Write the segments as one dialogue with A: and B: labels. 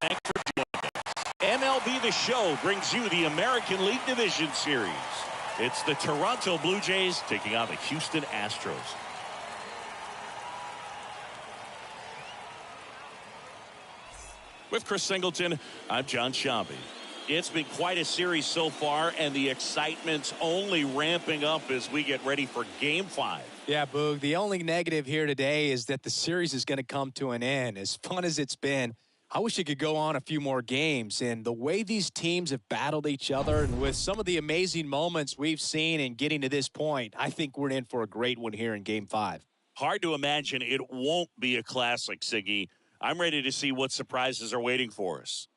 A: Thanks for joining us. MLB The Show brings you the American League Division Series. It's the Toronto Blue Jays taking on the Houston Astros. With Chris Singleton, I'm John Shambi. It's been quite a series so far, and the excitement's only ramping up as we get ready for Game 5.
B: Yeah, Boog, the only negative here today is that the series is going to come to an end. As fun as it's been, I wish it could go on a few more games. And the way these teams have battled each other, and with some of the amazing moments we've seen in getting to this point, I think we're in for a great one here in Game 5.
A: Hard to imagine it won't be a classic, Siggy. I'm ready to see what surprises are waiting for us.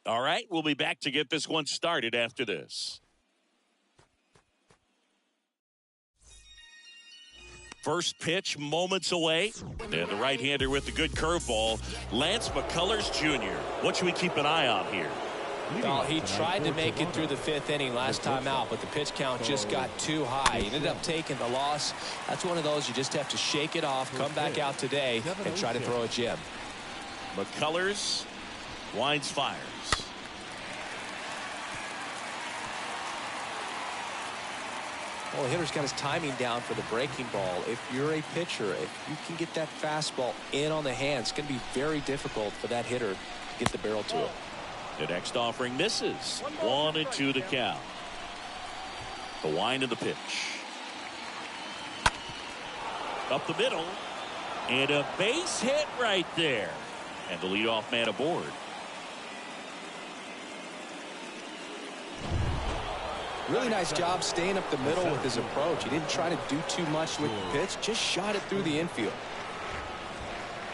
A: All right, we'll be back to get this one started after this. First pitch moments away. And the right-hander with the good curveball, Lance McCullers Jr. What should we keep an eye on here?
C: Well, he tried to make it through the 5th inning last time out, but the pitch count just got too high. He ended up taking the loss. That's one of those you just have to shake it off, come back out today, and try to throw a gem.
A: McCullers winds, fires.
C: Well, the hitter's got his timing down for the breaking ball. If you're a pitcher, if you can get that fastball in on the hand, it's going to be very difficult for that hitter to get the barrel to it.
A: The next offering misses. 1-2 the count. The wind of the pitch. Up the middle. And a base hit right there. And the leadoff man aboard.
C: Really nice job staying up the middle with his approach. He didn't try to do too much with the pitch, just shot it through the infield.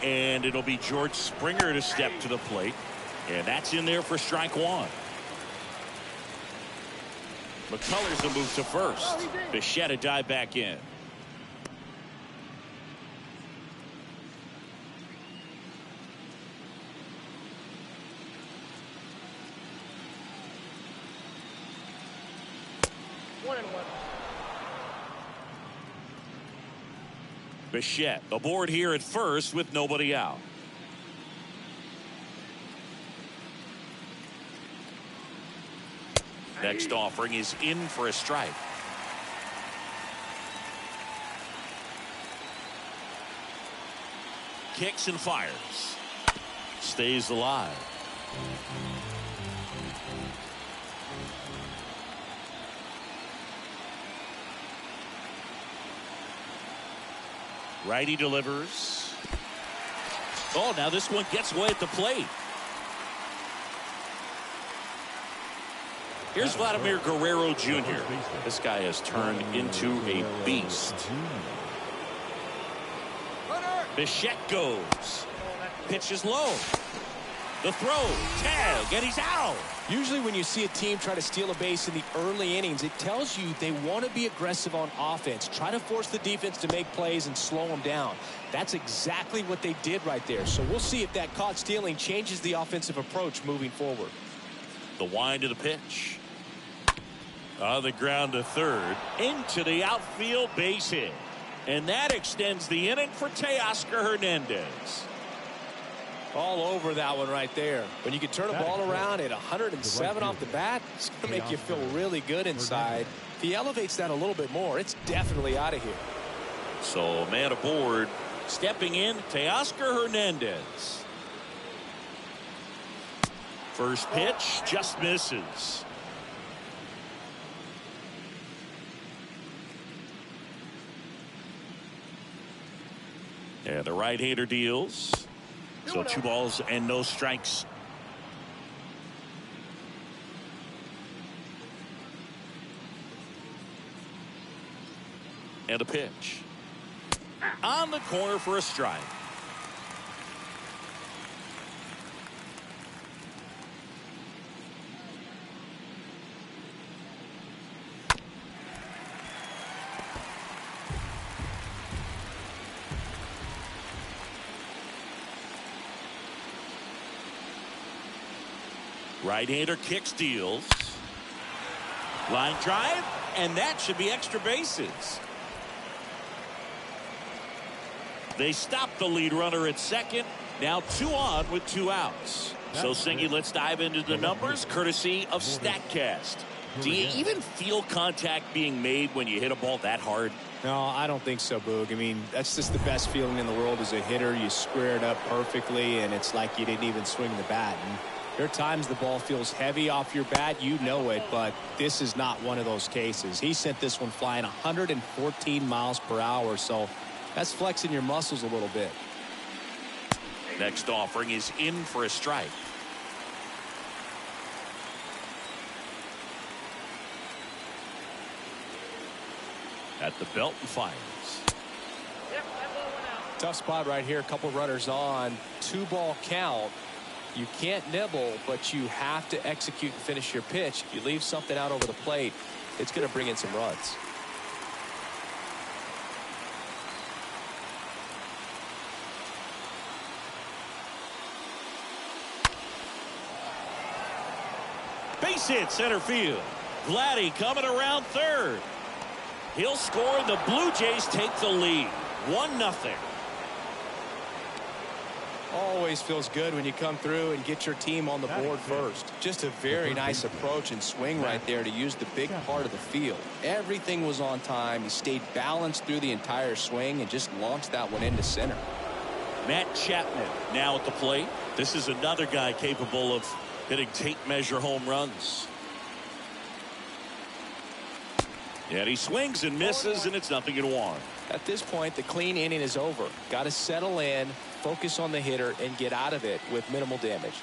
A: And it'll be George Springer to step to the plate. And that's in there for strike one. McCullers will move to first. Bichette a dive back in. Bichette aboard here at first with nobody out. Next offering is in for a strike. Kicks and fires. Stays alive. Righty delivers. Oh, now this one gets away at the plate. Here's Vladimir Guerrero Jr. This guy has turned into a beast. Bichette goes. Pitch is low. The throw, tag, and he's out.
C: Usually when you see a team try to steal a base in the early innings, it tells you they want to be aggressive on offense. Try to force the defense to make plays and slow them down. That's exactly what they did right there. So we'll see if that caught stealing changes the offensive approach moving forward.
A: The wind of the pitch. On the ground to third. Into the outfield, base hit. And that extends the inning for Teoscar Hernandez.
C: All over that one right there. When you can turn a ball around at 107 off the bat, it's going to make you feel really good inside. If he elevates that a little bit more, it's definitely out of here.
A: So man aboard. Stepping in, Teoscar Hernandez. First pitch just misses. And the right-hander deals. So 2 balls and no strikes. And a pitch. On the corner for a strike. Right-hander kicks, deals. Line drive, and that should be extra bases. They stop the lead runner at second. Now 2 on with 2 outs. So, Singy, let's dive into the numbers, courtesy of StatCast. Do you even feel contact being made when you hit a ball that hard?
B: No, I don't think so, Boog. I mean, that's just the best feeling in the world as a hitter. You square it up perfectly, and it's like you didn't even swing the bat. And there are times the ball feels heavy off your bat. You know it, but this is not one of those cases. He sent this one flying 114 miles per hour, so that's flexing your muscles a little bit.
A: Next offering is in for a strike. At the belt and fires.
C: Tough spot right here. A couple runners on. 2-ball count. You can't nibble, but you have to execute and finish your pitch. If you leave something out over the plate, it's going to bring in some runs.
A: Base hit center field. Vladdy coming around third. He'll score. The Blue Jays take the lead. 1-0.
B: Always feels good when you come through and get your team on the board first. Just a very nice approach and swing right there to use the big part of the field. Everything was on time. He stayed balanced through the entire swing and just launched that one into center.
A: Matt Chapman now at the plate. This is another guy capable of hitting tape measure home runs. And he swings and misses, and it's 0-1.
C: At this point, the clean inning is over. Got to settle in, focus on the hitter, and get out of it with minimal damage.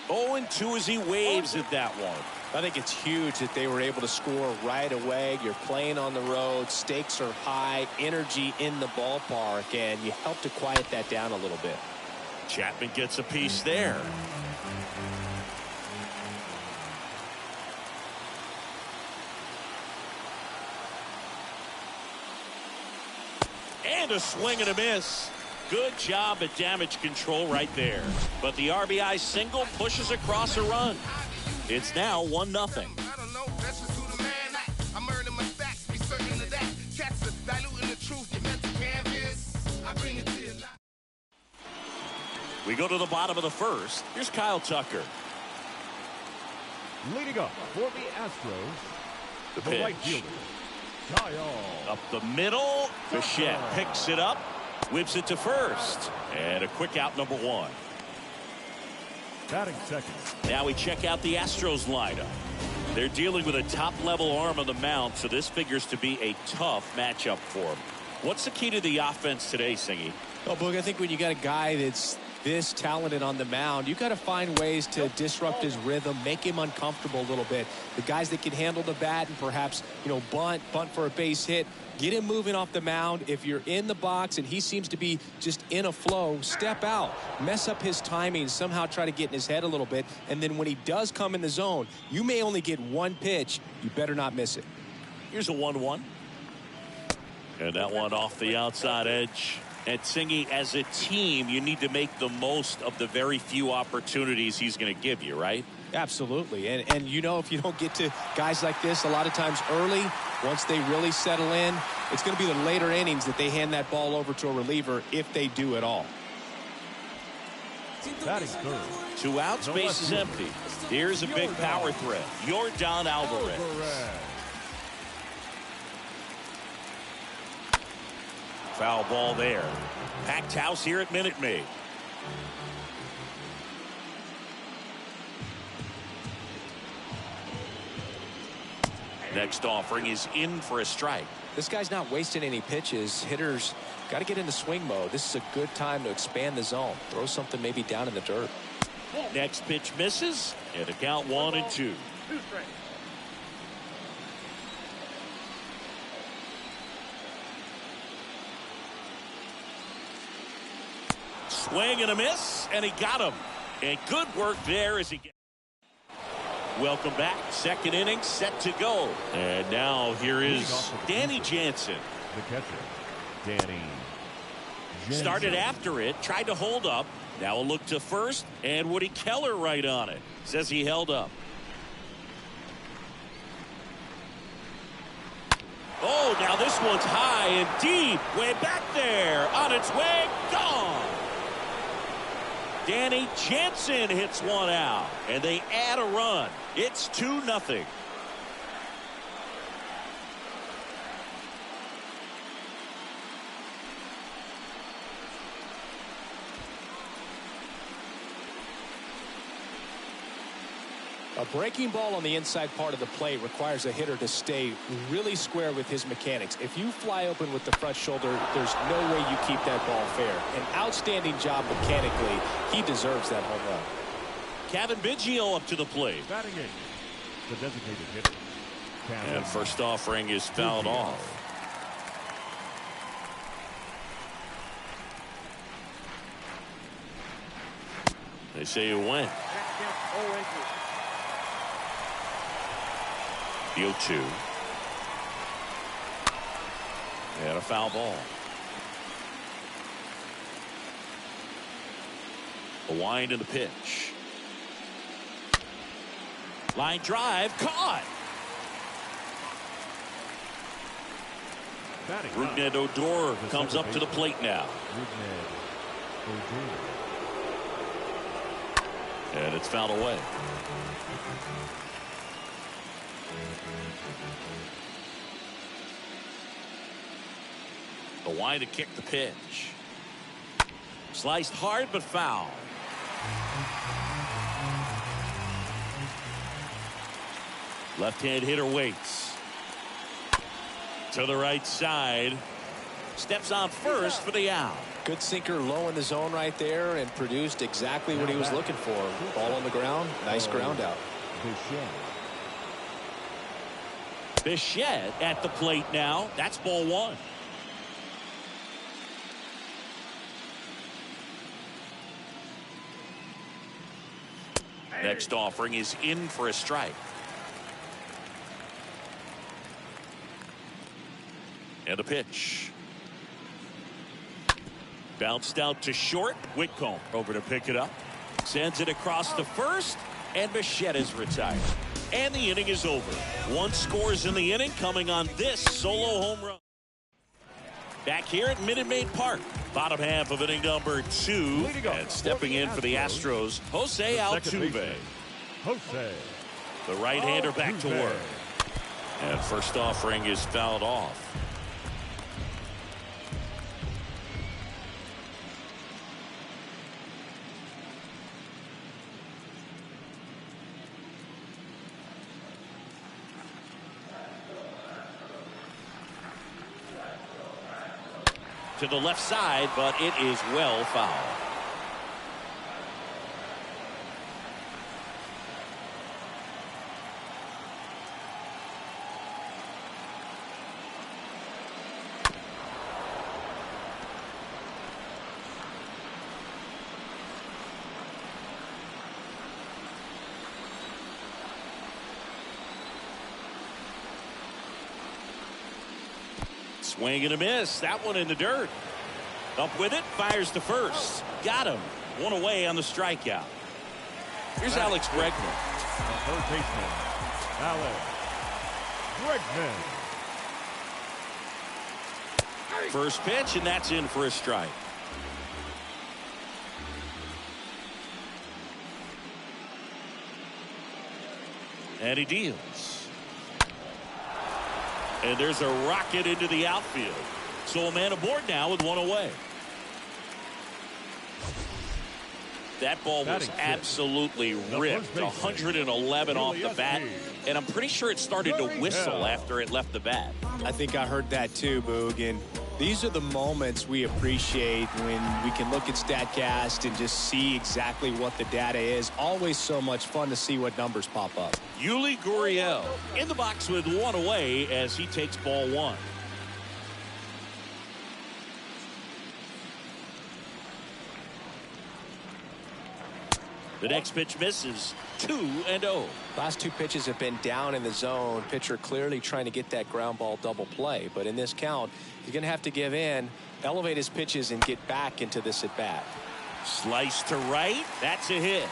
A: 0-2 as he waves at that one.
B: I think it's huge that they were able to score right away. You're playing on the road. Stakes are high. Energy in the ballpark, and you help to quiet that down a little bit.
A: Chapman gets a piece there. And a swing and a miss. Good job at damage control right there. But the RBI single pushes across a run. It's now 1-0. We go to the bottom of the first. Here's Kyle Tucker.
D: Leading up for the Astros,
A: The
D: the right
A: pitch.
D: fielder, Kyle.
A: Up the middle. Bichette picks it up. Whips it to first. And a quick out, number 1.
D: Batting second.
A: Now we check out the Astros lineup. They're dealing with a top-level arm on the mound, so this figures to be a tough matchup for them. What's the key to the offense today, Singy?
B: Well, Boog, I think when you got a guy that's this talented on the mound, you got to find ways to disrupt his rhythm, make him uncomfortable a little bit. The guys that can handle the bat and perhaps, bunt for a base hit, get him moving off the mound. If you're in the box and he seems to be just in a flow, step out, mess up his timing, somehow try to get in his head a little bit. And then when he does come in the zone, you may only get one pitch. You better not miss it.
A: Here's a 1-1. And that one off the outside edge. And Singy, as a team, you need to make the most of the very few opportunities he's going to give you, right?
B: Absolutely. And if you don't get to guys like this a lot of times early, once they really settle in, it's going to be the later innings that they hand that ball over to a reliever if they do at all.
D: Batting third.
A: 2 outs, base is empty. Here's a big power threat. Yordan Alvarez. Foul ball there. Packed house here at Minute Maid. Next offering is in for a strike.
C: This guy's not wasting any pitches. Hitters got to get into swing mode. This is a good time to expand the zone. Throw something maybe down in the dirt.
A: Next pitch misses, and a count 1-2. Swing and a miss, and he got him. And good work there as he gets. Welcome back. Second inning set to go. And now here is Danny Jansen.
D: The catcher, Danny Jansen.
A: Started after it, tried to hold up. Now a look to first, and Woody Keller right on it. Says he held up. Oh, now this one's high and deep. Way back there. On its way. Gone. Danny Jansen hits one out, and they add a run. It's 2-0.
C: A breaking ball on the inside part of the plate requires a hitter to stay really square with his mechanics. If you fly open with the front shoulder, there's no way you keep that ball fair. An outstanding job mechanically. He deserves that home run.
A: Kevin Biggio up to the plate.
D: Batting eighth, the designated hitter.
A: And first offering is fouled off. They say you win. The 0-2. And a foul ball. A wind in the pitch. Line drive caught. Rougned Odor comes up to the plate now. And it's fouled away. The wind to kick the pitch. Sliced hard but foul. Left-hand hitter waits. To the right side. Steps on first for the out.
C: Good sinker low in the zone right there and produced exactly what he was looking for. Ball on the ground. Nice ground out.
A: Bichette at the plate now. That's ball one. Next offering is in for a strike. And a pitch. Bounced out to short. Whitcomb over to pick it up. Sends it across the first. And Bichette is retired. And the inning is over. One scores in the inning coming on this solo home run. Back here at Minute Maid Park. Bottom half of inning number 2. And stepping in for the Astros, Jose Altuve. The right-hander back to work. And first offering is fouled off. To the left side, but it is well fouled. Swing and a miss. That one in the dirt. Up with it. Fires to first. Got him. One away on the strikeout. Here's Alex Bregman.
D: Third baseman, Alex Bregman.
A: First pitch, and that's in for a strike. And he deals. And there's a rocket into the outfield. So a man aboard now with one away. That ball was absolutely ripped. 111 off the bat. And I'm pretty sure it started to whistle after it left the bat.
B: I think I heard that too, Boog. And these are the moments we appreciate when we can look at StatCast and just see exactly what the data is. Always so much fun to see what numbers pop up.
A: Yuli Gurriel in the box with one away as he takes ball one. The next pitch misses. 2-0.
C: Last two pitches have been down in the zone. Pitcher clearly trying to get that ground ball double play. But in this count, he's going to have to give in, elevate his pitches, and get back into this at bat.
A: Slice to right. That's a hit.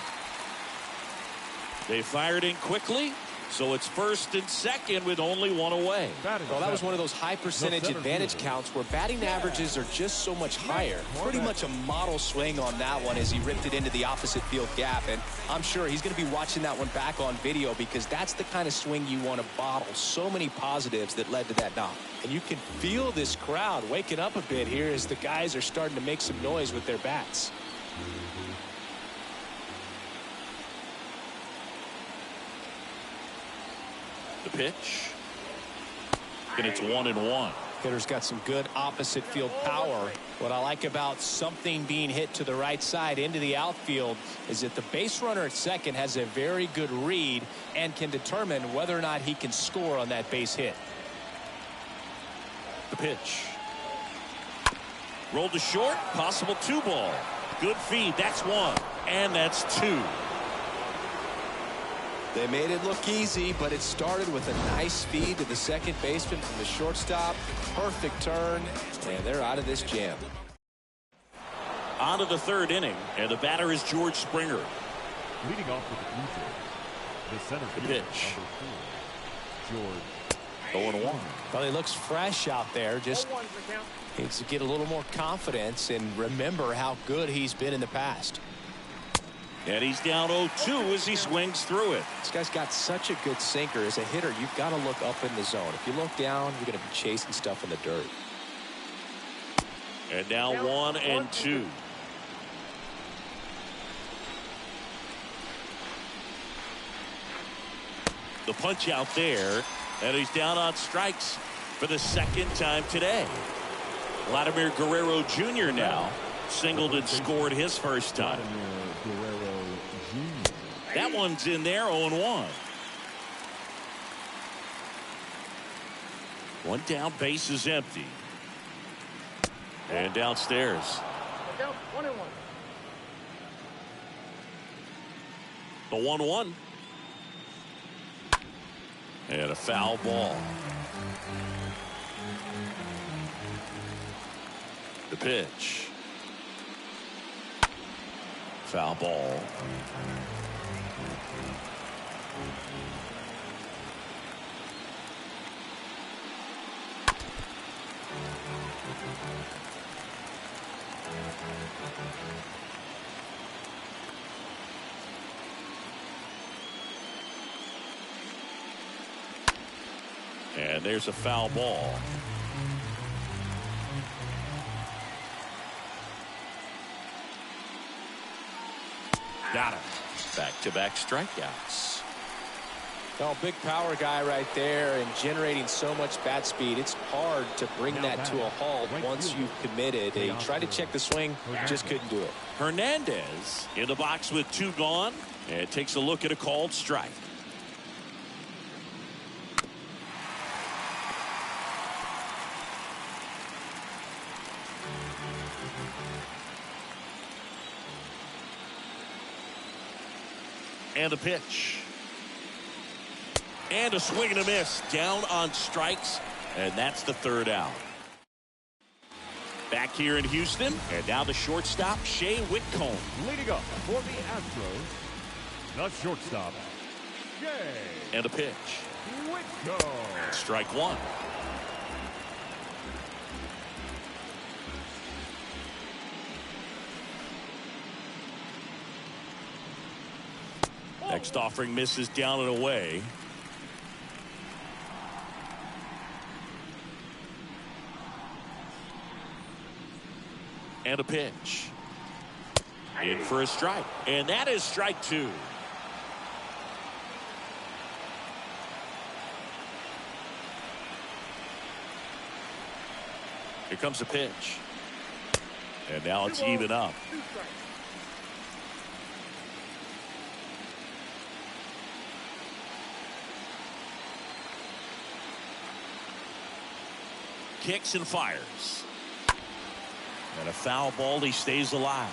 A: They fired in quickly. So it's first and second with only one away.
C: Well, that was one of those high percentage advantage counts where batting averages are just so much higher. Pretty much a model swing on that one as he ripped it into the opposite field gap. And I'm sure he's going to be watching that one back on video because that's the kind of swing you want to bottle. So many positives that led to that knock. And you can feel this crowd waking up a bit here as the guys are starting to make some noise with their bats.
A: The pitch. And it's 1-1.
C: Hitter's got some good opposite field power. What I like about something being hit to the right side into the outfield is that the base runner at second has a very good read and can determine whether or not he can score on that base hit.
A: The pitch. Rolled to short. Possible 2-ball. Good feed. That's 1. And that's 2.
C: They made it look easy, but it started with a nice feed to the second baseman from the shortstop. Perfect turn, and they're out of this jam.
A: On to the third inning, and the batter is George Springer.
D: Leading off with the center
A: the pitch.
D: George.
A: 0-1.
C: Well, he looks fresh out there. Just needs to get a little more confidence and remember how good he's been in the past.
A: And he's down 0-2 as he swings through it.
C: This guy's got such a good sinker. As a hitter, you've got to look up in the zone. If you look down, you're going to be chasing stuff in the dirt.
A: And now 1-2. The punch out there, and he's down on strikes for the second time today. Vladimir Guerrero Jr. now singled and scored his first time. That one's in there, 0-1. One down, base is empty. And downstairs. The 1-1. And a foul ball. The pitch. Foul ball. And there's a foul ball. Got him. Back-to-back strikeouts.
C: Well, big power guy right there and generating so much bat speed. It's hard to bring that to a halt once you've committed. He tried to check the swing, just couldn't do it.
A: Hernandez in the box with 2 gone and takes a look at a called strike. And a pitch. And a swing and a miss. Down on strikes. And that's the third out. Back here in Houston. And now the shortstop, Shea Whitcomb.
D: Leading up for the Astros, the shortstop, Shea.
A: And a pitch.
D: Whitcomb.
A: Strike 1. Next offering misses down and away. And a pitch. In for a strike. And that is strike 2. Here comes a pitch. And now it's even up. Kicks and fires. And a foul ball. He stays alive.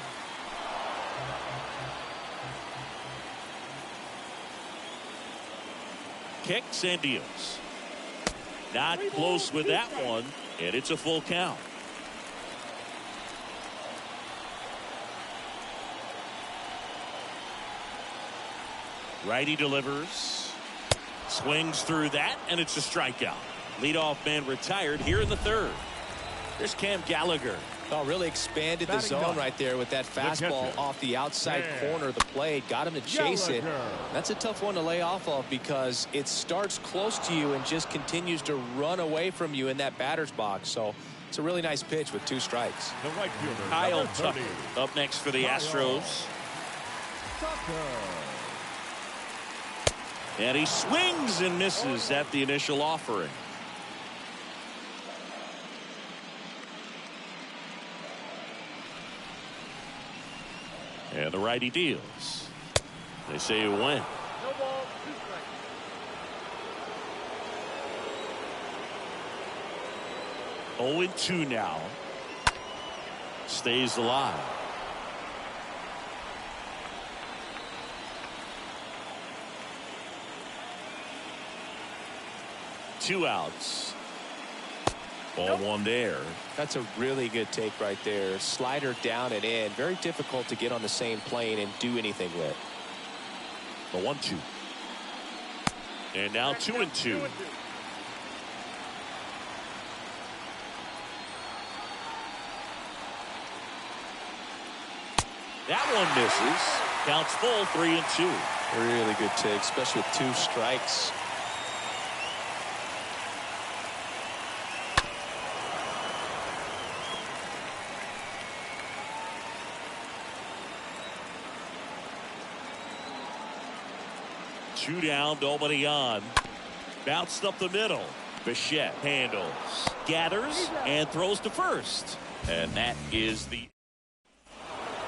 A: Kicks and deals. Not close with that one. And it's a full count. Righty delivers. Swings through that, and it's a strikeout. Leadoff man retired here in the third. There's Cam Gallagher.
C: Oh, really expanded the zone right there with that fastball off the outside corner of the plate. Got him to chase it. That's a tough one to lay off of because it starts close to you and just continues to run away from you in that batter's box. So it's a really nice pitch with 2 strikes.
D: The right fielder,
A: Kyle Tucker up next for the Astros. And he swings and misses at the initial offering. And the righty deals. They say you win. 0-2 now. Stays alive. Two outs. Ball one there.
C: That's a really good take right there. Slider down and in. Very difficult to get on the same plane and do anything with.
A: The 1-2. And now 2-2. That one misses. Counts full, 3-2.
C: Really good take, especially with 2 strikes.
A: Two down, nobody on. Bounced up the middle. Bichette handles, gathers, and throws to first. And that is the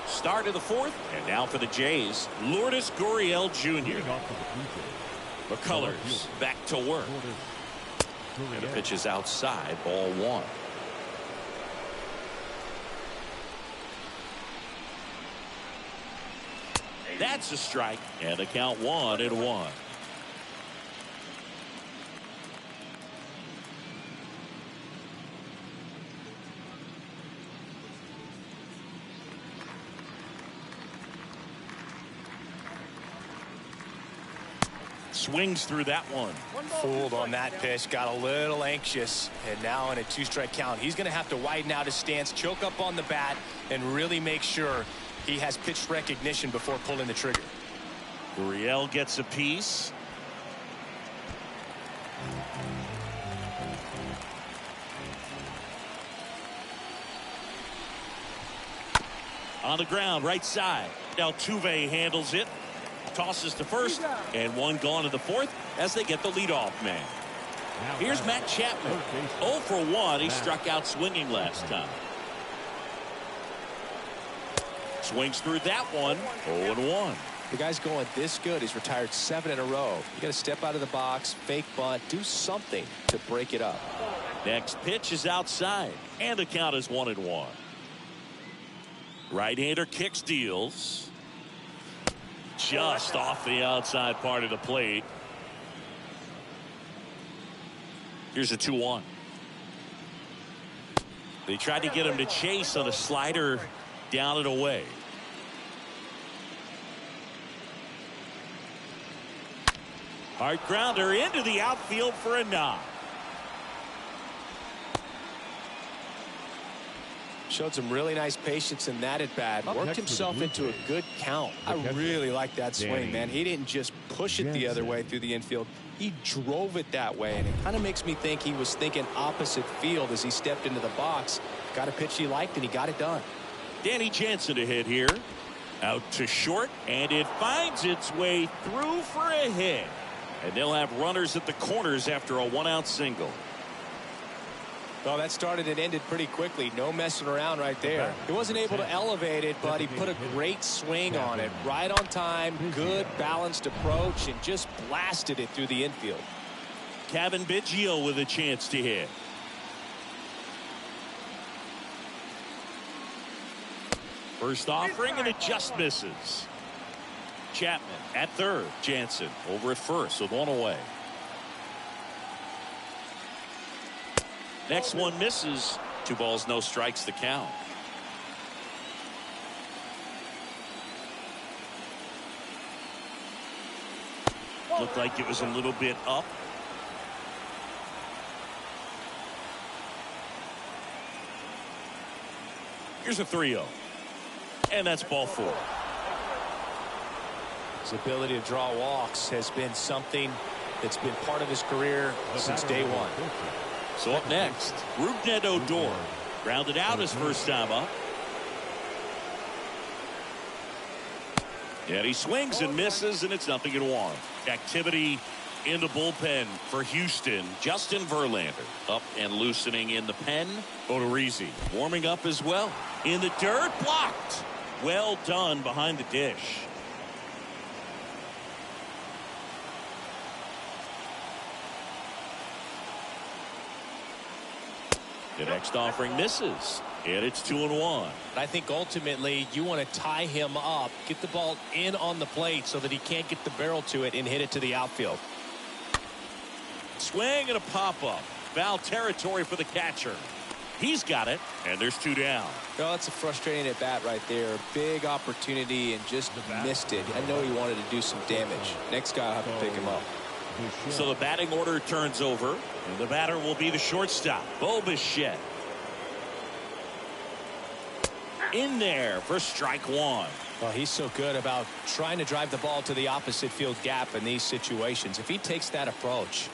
A: start of the fourth. And now for the Jays, Lourdes Gurriel Jr. McCullers back to work. And the pitch is outside, ball 1. That's a strike, and the count 1-1. Swings through that one.
C: Fooled on that pitch, got a little anxious, and now in a 2-strike count, he's going to have to widen out his stance, choke up on the bat, and really make sure he has pitch recognition before pulling the trigger.
A: Gurriel gets a piece. On the ground, right side. Altuve handles it. Tosses to first, and one gone to the fourth as they get the leadoff man. Here's Matt Chapman. 0 for 1. He struck out swinging last time. Swings through that one. 0-1.
C: The guy's going this good. He's retired 7 in a row. You got to step out of the box, fake bunt, do something to break it up.
A: Next pitch is outside, and the count is 1-1. Right-hander kicks, deals. Just off the outside part of the plate. Here's a 2-1. They tried to get him to chase on a slider down and away. Hard grounder into the outfield for a knock.
C: Showed some really nice patience in that at bat. Worked himself into a good count. I really like that swing, man. He didn't just push it the other way through the infield. He drove it that way, and it kind of makes me think he was thinking opposite field as he stepped into the box. Got a pitch he liked, and he got it done.
A: Danny Jansen to hit here. Out to short, and it finds its way through for a hit. And they'll have runners at the corners after a 1-out single.
C: Well, that started and ended pretty quickly. No messing around right there. He wasn't able to elevate it, but he put a great swing on it. Right on time, good balanced approach, and just blasted it through the infield.
A: Kevin Biggio with a chance to hit. First offering, and it just misses. Chapman at third. Jansen over at first with one away. Next one misses. 2 balls, no strikes, the count. Looked like it was a little bit up. Here's a 3-0. And that's ball 4.
C: His ability to draw walks has been something that's been part of his career since day one.
A: So up next, Rougned Odor. Grounded out his first time up. And he swings and misses, and it's 0-1. Activity in the bullpen for Houston. Justin Verlander up and loosening in the pen. Odorizzi warming up as well. In the dirt, blocked. Well done behind the dish. The next offering misses, and it's 2-1.
C: I think ultimately you want to tie him up, get the ball in on the plate so that he can't get the barrel to it and hit it to the outfield.
A: Swing and a pop-up. Foul territory for the catcher. He's got it, and there's 2 down.
B: Oh, that's a frustrating at bat right there. Big opportunity and just missed it. I know he wanted to do some damage. Next guy will have to pick him up.
A: So the batting order turns over, and the batter will be the shortstop, Bo Bichette. In there for strike 1.
C: Well, he's so good about trying to drive the ball to the opposite field gap in these situations. If he takes that approach,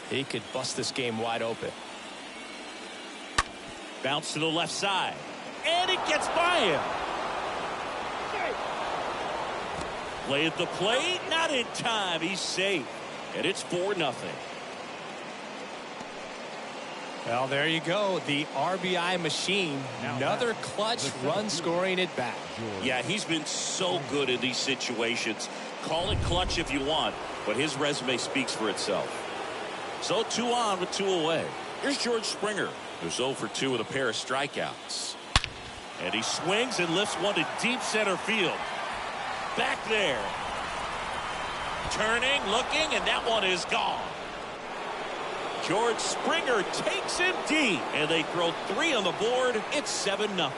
C: he could bust this game wide open.
A: Bounce to the left side, and it gets by him. Play at the plate, not in time. He's safe, and it's 4-0.
C: Well, there you go. The RBI machine. Another clutch run scoring at bat.
A: Yeah, he's been so good in these situations. Call it clutch if you want, but his resume speaks for itself. So 2 on with 2 away. Here's George Springer, who's 0 for 2 with a pair of strikeouts. And he swings and lifts one to deep center field. Back there. Turning, looking, and that one is gone. George Springer takes him deep, and they throw 3 on the board. It's 7-0.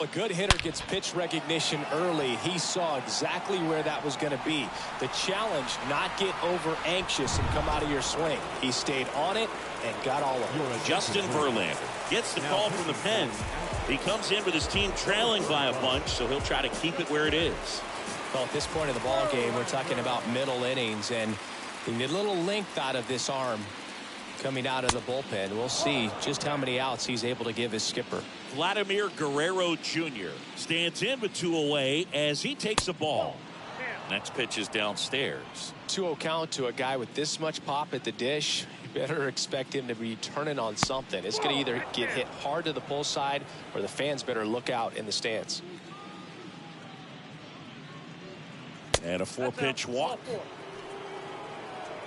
C: A good hitter gets pitch recognition early. He saw exactly where that was going to be. The challenge, not get over anxious and come out of your swing. He stayed on it and got all of it.
A: Justin Verlander gets the call from the pen. He comes in with his team trailing by a bunch, so he'll try to keep it where it is.
C: Well, at this point in the ball game, we're talking about middle innings, and you need a little length out of this arm coming out of the bullpen. We'll see just how many outs he's able to give his skipper.
A: Vladimir Guerrero Jr. stands in with 2 away as he takes a ball. Next pitch is downstairs.
C: 2-0 count to a guy with this much pop at the dish. You better expect him to be turning on something. It's going to either get hit hard to the pull side, or the fans better look out in the stands.
A: And a 4-pitch walk.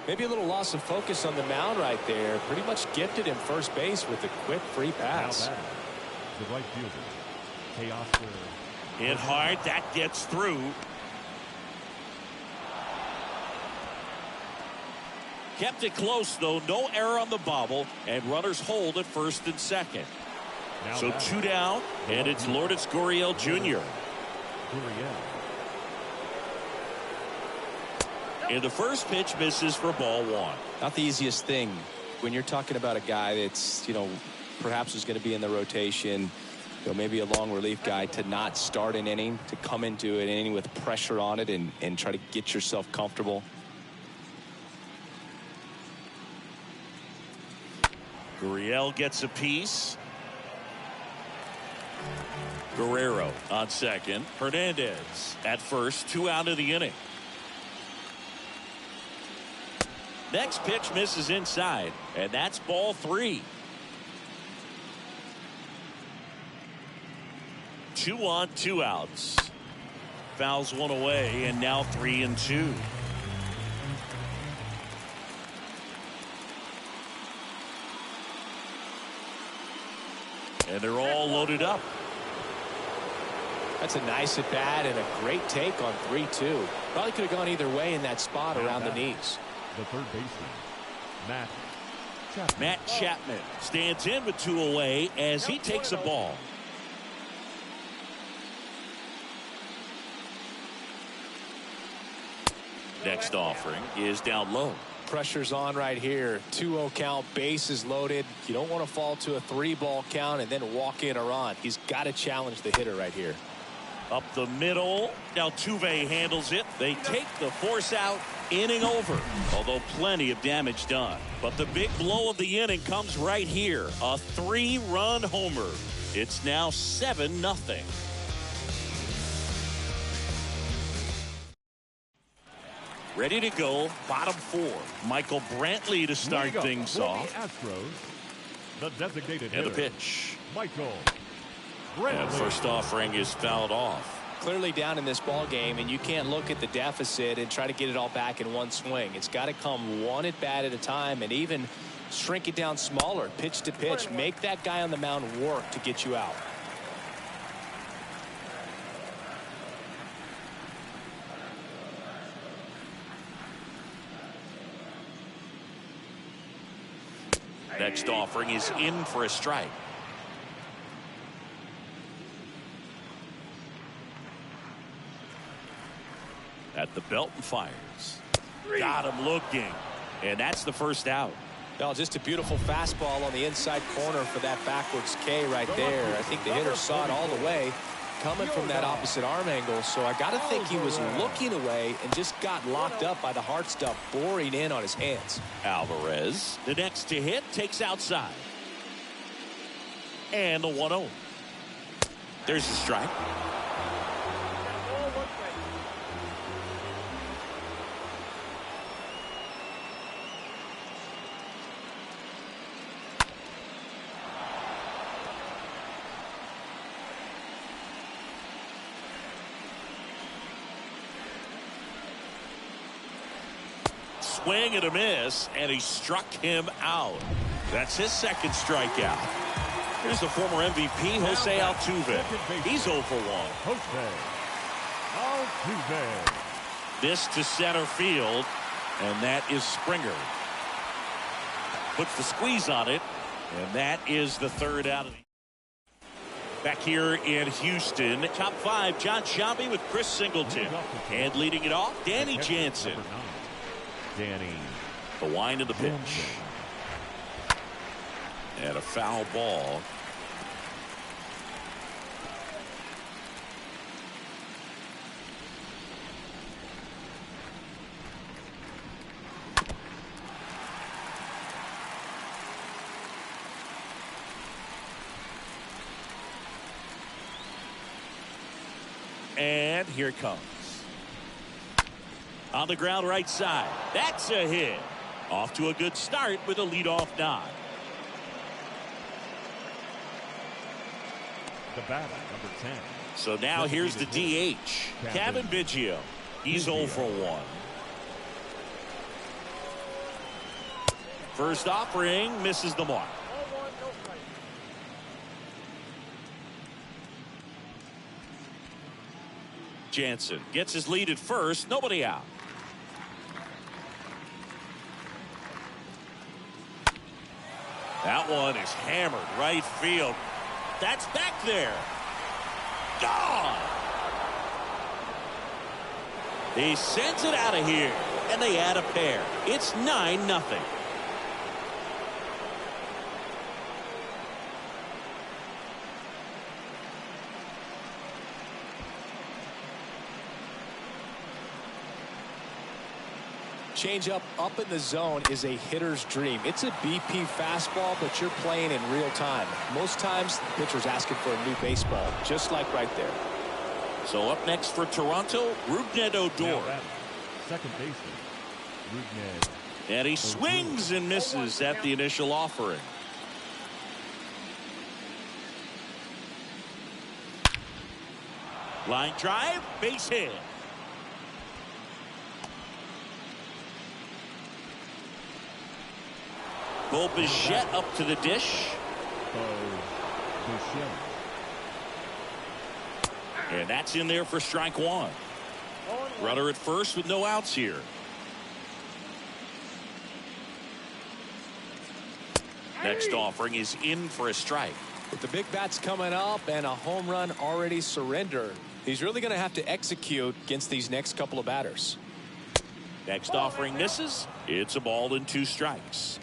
C: Maybe a little loss of focus on the mound right there. Pretty much gifted him first base with a quick free pass.
D: The right fielder. Chaos.
A: Hit hard. That gets through. Kept it close, though. No error on the bobble. And runners hold at first and second. So 2 down. And it's Lourdes Gurriel Jr. And the first pitch misses for ball 1.
B: Not the easiest thing when you're talking about a guy that's, perhaps is going to be in the rotation, maybe a long relief guy, to not start an inning, to come into an inning with pressure on it and try to get yourself comfortable.
A: Gurriel gets a piece. Guerrero on second. Hernandez at first. 2 out of the inning. Next pitch misses inside, and that's ball 3. 2 on, 2 outs. Fouls 1 away, and now 3-2. And they're all loaded up.
C: That's a nice at bat and a great take on 3-2. Probably could have gone either way in that spot around the knees.
D: The third baseman,
A: Matt Chapman stands in with 2 away as he takes a ball. Next offering is down low.
C: Pressure's on right here. 2-0 count, bases loaded. You don't want to fall to a 3-ball count and then walk in or on. He's got to challenge the hitter right here.
A: Up the middle. Now Altuve handles it. They take the force out. Inning over. Although plenty of damage done. But the big blow of the inning comes right here. A 3-run homer. It's now 7-0. Ready to go. Bottom 4. Michael Brantley to start things off.
D: Astros, the designated
A: and
D: hitter,
A: the pitch.
D: Michael
A: And
D: Brantley.
A: first offering is fouled off.
C: Clearly down in this ball game, and you can't look at the deficit and try to get it all back in one swing. It's got to come one at bat at a time, and even shrink it down smaller, pitch to pitch. Make that guy on the mound work to get you out.
A: Next offering is in for a strike. At the belt and fires. Got him looking. And that's the first out.
C: Well, just a beautiful fastball on the inside corner for that backwards K right there. I think the hitter saw it all the way coming from that opposite arm angle. So I got to think he was looking away and just got locked up by the hard stuff boring in on his hands.
A: Alvarez, the next to hit, takes outside. And the 1-0. There's the strike. Swing and a miss, and he struck him out. That's his second strikeout. Here's the former MVP, Jose Altuve. He's 0 for 1.
D: Jose Altuve.
A: This to center field, and that is Springer. Puts the squeeze on it, and that is the third out of the. Back here in Houston, top 5, John Shelby with Chris Singleton. And leading it off, Danny Jansen.
D: Danny.
A: The wind of the pitch. And a foul ball. And here it comes. On the ground right side. That's a hit. Off to a good start with a leadoff nod.
D: The batter, number 10.
A: So now here's the DH. Kevin Biggio. He's 0 for 1. First offering misses the mark. Jansen gets his lead at first. Nobody out. That one is hammered right field. That's back there. Gone. He sends it out of here, and they add a pair. It's 9-0.
C: Changeup up in the zone is a hitter's dream. It's a BP fastball, but you're playing in real time. Most times, the pitcher's asking for a new baseball, just like right there.
A: So up next for Toronto, Rougned Odor.
D: Second baseman, Rougned.
A: And he swings and misses at the initial offering. Line drive, base hit. Bo Bichette up to the dish. And that's in there for strike one. Runner at first with no outs here. Next offering is in for a strike.
C: With the big bats coming up and a home run already surrendered, he's really going to have to execute against these next couple of batters.
A: Next offering misses. It's a ball and 2 strikes.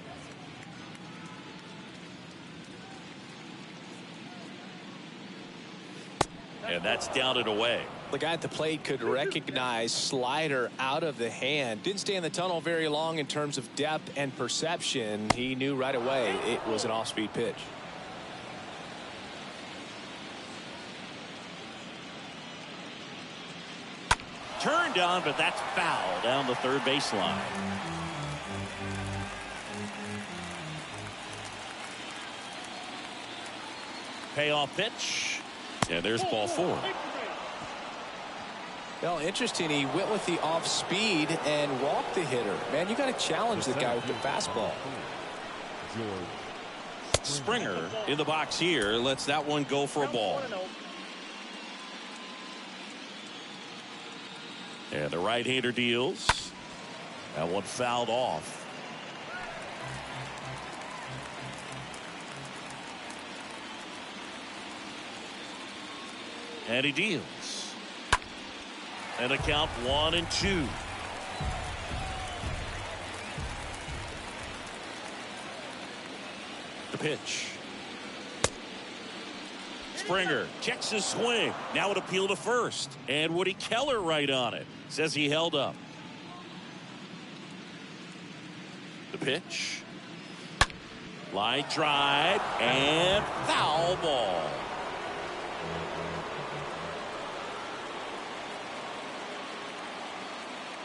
A: And that's down and away.
C: The guy at the plate could recognize slider out of the hand. Didn't stay in the tunnel very long in terms of depth and perception. He knew right away it was an off-speed pitch.
A: Turned on, but that's foul down the third baseline. Payoff pitch. And there's ball 4.
C: Well, interesting. He went with the off speed and walked the hitter. Man, you got to challenge the guy with the fastball.
A: Springer in the box here lets that one go for a ball. And the right-hander deals. That one fouled off. And he deals. And a count 1-2. The pitch. Springer checks his swing. Now an appeal to first. And Woody Keller right on it. Says he held up. The pitch. Line drive. And foul ball.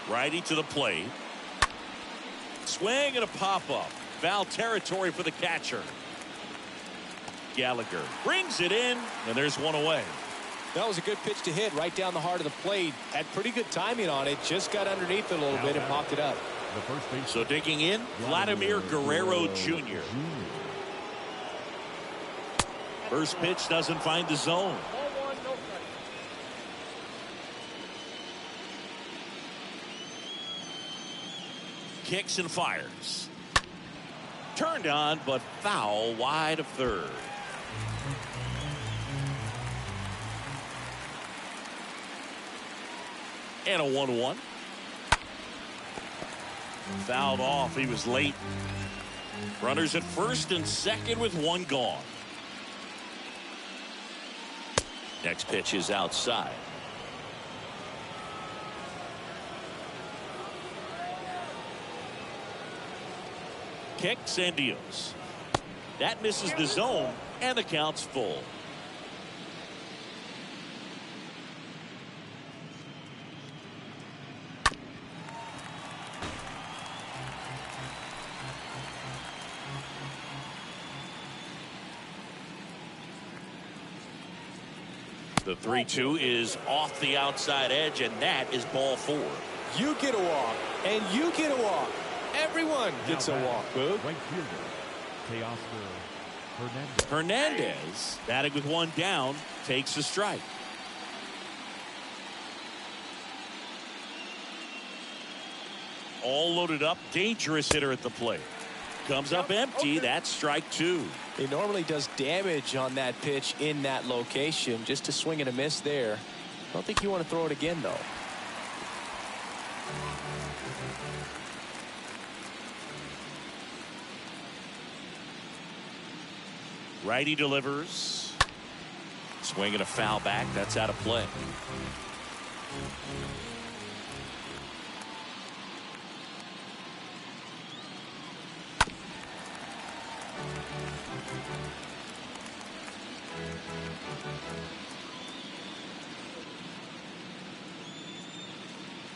A: Righty to the plate. Swing and a pop-up. Foul territory for the catcher. Gallagher brings it in, and there's one away.
C: That was a good pitch to hit right down the heart of the plate. Had pretty good timing on it. Just got underneath it a little bit and popped it up.
A: So digging in, Vladimir Guerrero Jr. First pitch doesn't find the zone. Kicks and fires. Turned on, but foul wide of third. And a 1-1. Fouled off. He was late. Runners at first and second with one gone. Next pitch is outside. Kicks and deals. That misses the zone, and the count's full. The 3-2 is off the outside edge, and that is ball 4.
C: You get a walk, and you get a walk. Everyone gets a walk, Boog.
D: Right fielder,
A: Hernandez, batting with one down, takes a strike. All loaded up, dangerous hitter at the plate. Comes up empty, that's strike 2.
C: He normally does damage on that pitch in that location. Just a swing and a miss there. I don't think you want to throw it again, though.
A: Righty delivers. Swing and a foul back. That's out of play.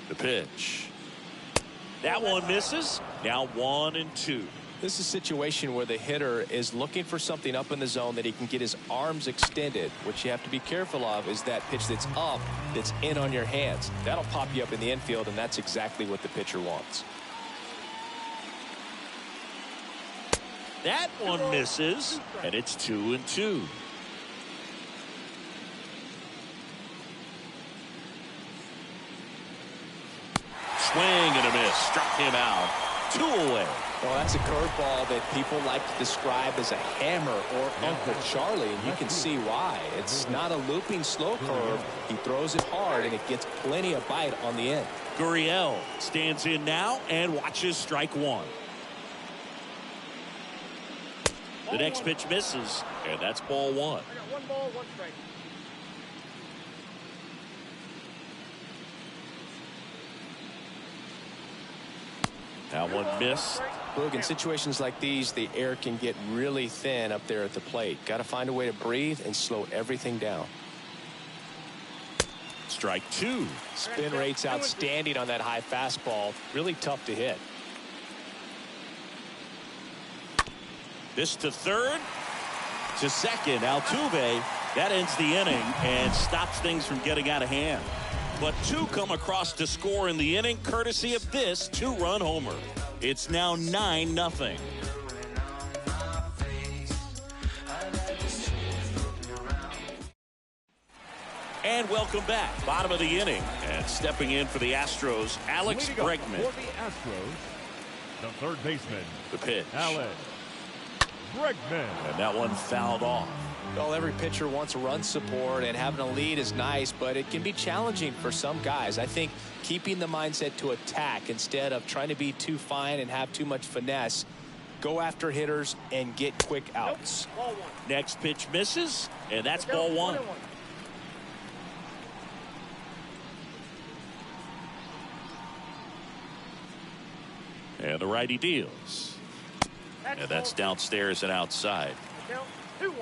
A: The pitch. That one misses. Now 1-2.
C: This is a situation where the hitter is looking for something up in the zone that he can get his arms extended. What you have to be careful of is that pitch that's up, that's in on your hands. That'll pop you up in the infield, and that's exactly what the pitcher wants.
A: That one misses, and it's 2-2. miss. Struck him out. 2 away.
C: Well, that's a curveball that people like to describe as a hammer or Uncle Charlie, and you can see why. It's not a looping slow curve. He throws it hard, and it gets plenty of bite on the end.
A: Gurriel stands in now and watches strike 1. The next pitch misses, and that's ball 1.
E: I got 1 ball, 1 strike.
A: That one missed.
C: Look, in situations like these, the air can get really thin up there at the plate. Got to find a way to breathe and slow everything down.
A: Strike 2.
C: Spin rate's outstanding on that high fastball. Really tough to hit.
A: This to third. To second. Altuve. That ends the inning and stops things from getting out of hand. But 2 come across to score in the inning, courtesy of this 2-run homer. It's now 9-0. And welcome back. Bottom of the inning. And stepping in for the Astros, Alex Bregman.
D: For the Astros, the third baseman,
A: The pitch.
D: Alex Bregman.
A: And that one fouled off.
C: Well, every pitcher wants run support, and having a lead is nice, but it can be challenging for some guys. I think keeping the mindset to attack instead of trying to be too fine and have too much finesse, go after hitters and get quick outs.
E: Ball 1.
A: Next pitch misses, and that's ball 1.
E: 1-1.
A: And the righty deals. And that's downstairs and outside.
E: Count 2-1.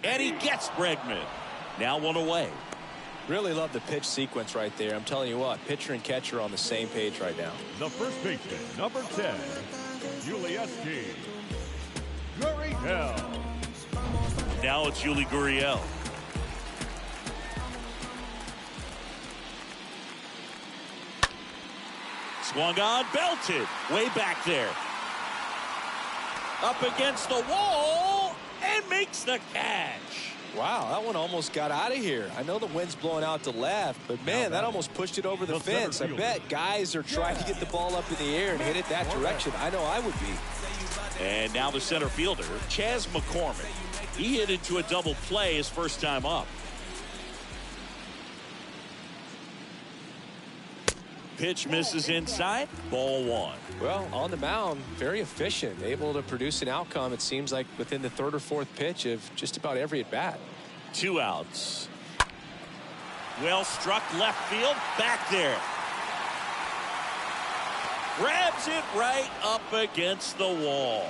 A: And he gets Bregman. Now 1 away.
C: Really love the pitch sequence right there. I'm telling you what, pitcher and catcher are on the same page right now.
D: The first baseman, number 10, Yuli Gurriel.
A: Now it's Yuli Gurriel. Swung on, belted. Way back there. Up against the wall and makes the catch.
C: Wow, that one almost got out of here. I know the wind's blowing out to left, but man, that almost pushed it over the fence. I bet guys are trying to get the ball up in the air and hit it that direction. I know I would be.
A: And now the center fielder, Chaz McCormick. He hit into a double play his first time up. Pitch misses inside. Ball 1.
C: Well, on the mound, very efficient, able to produce an outcome, it seems like, within the 3rd or 4th pitch of just about every at-bat.
A: 2 outs. Well struck left field. Back there. Grabs it right up against the wall.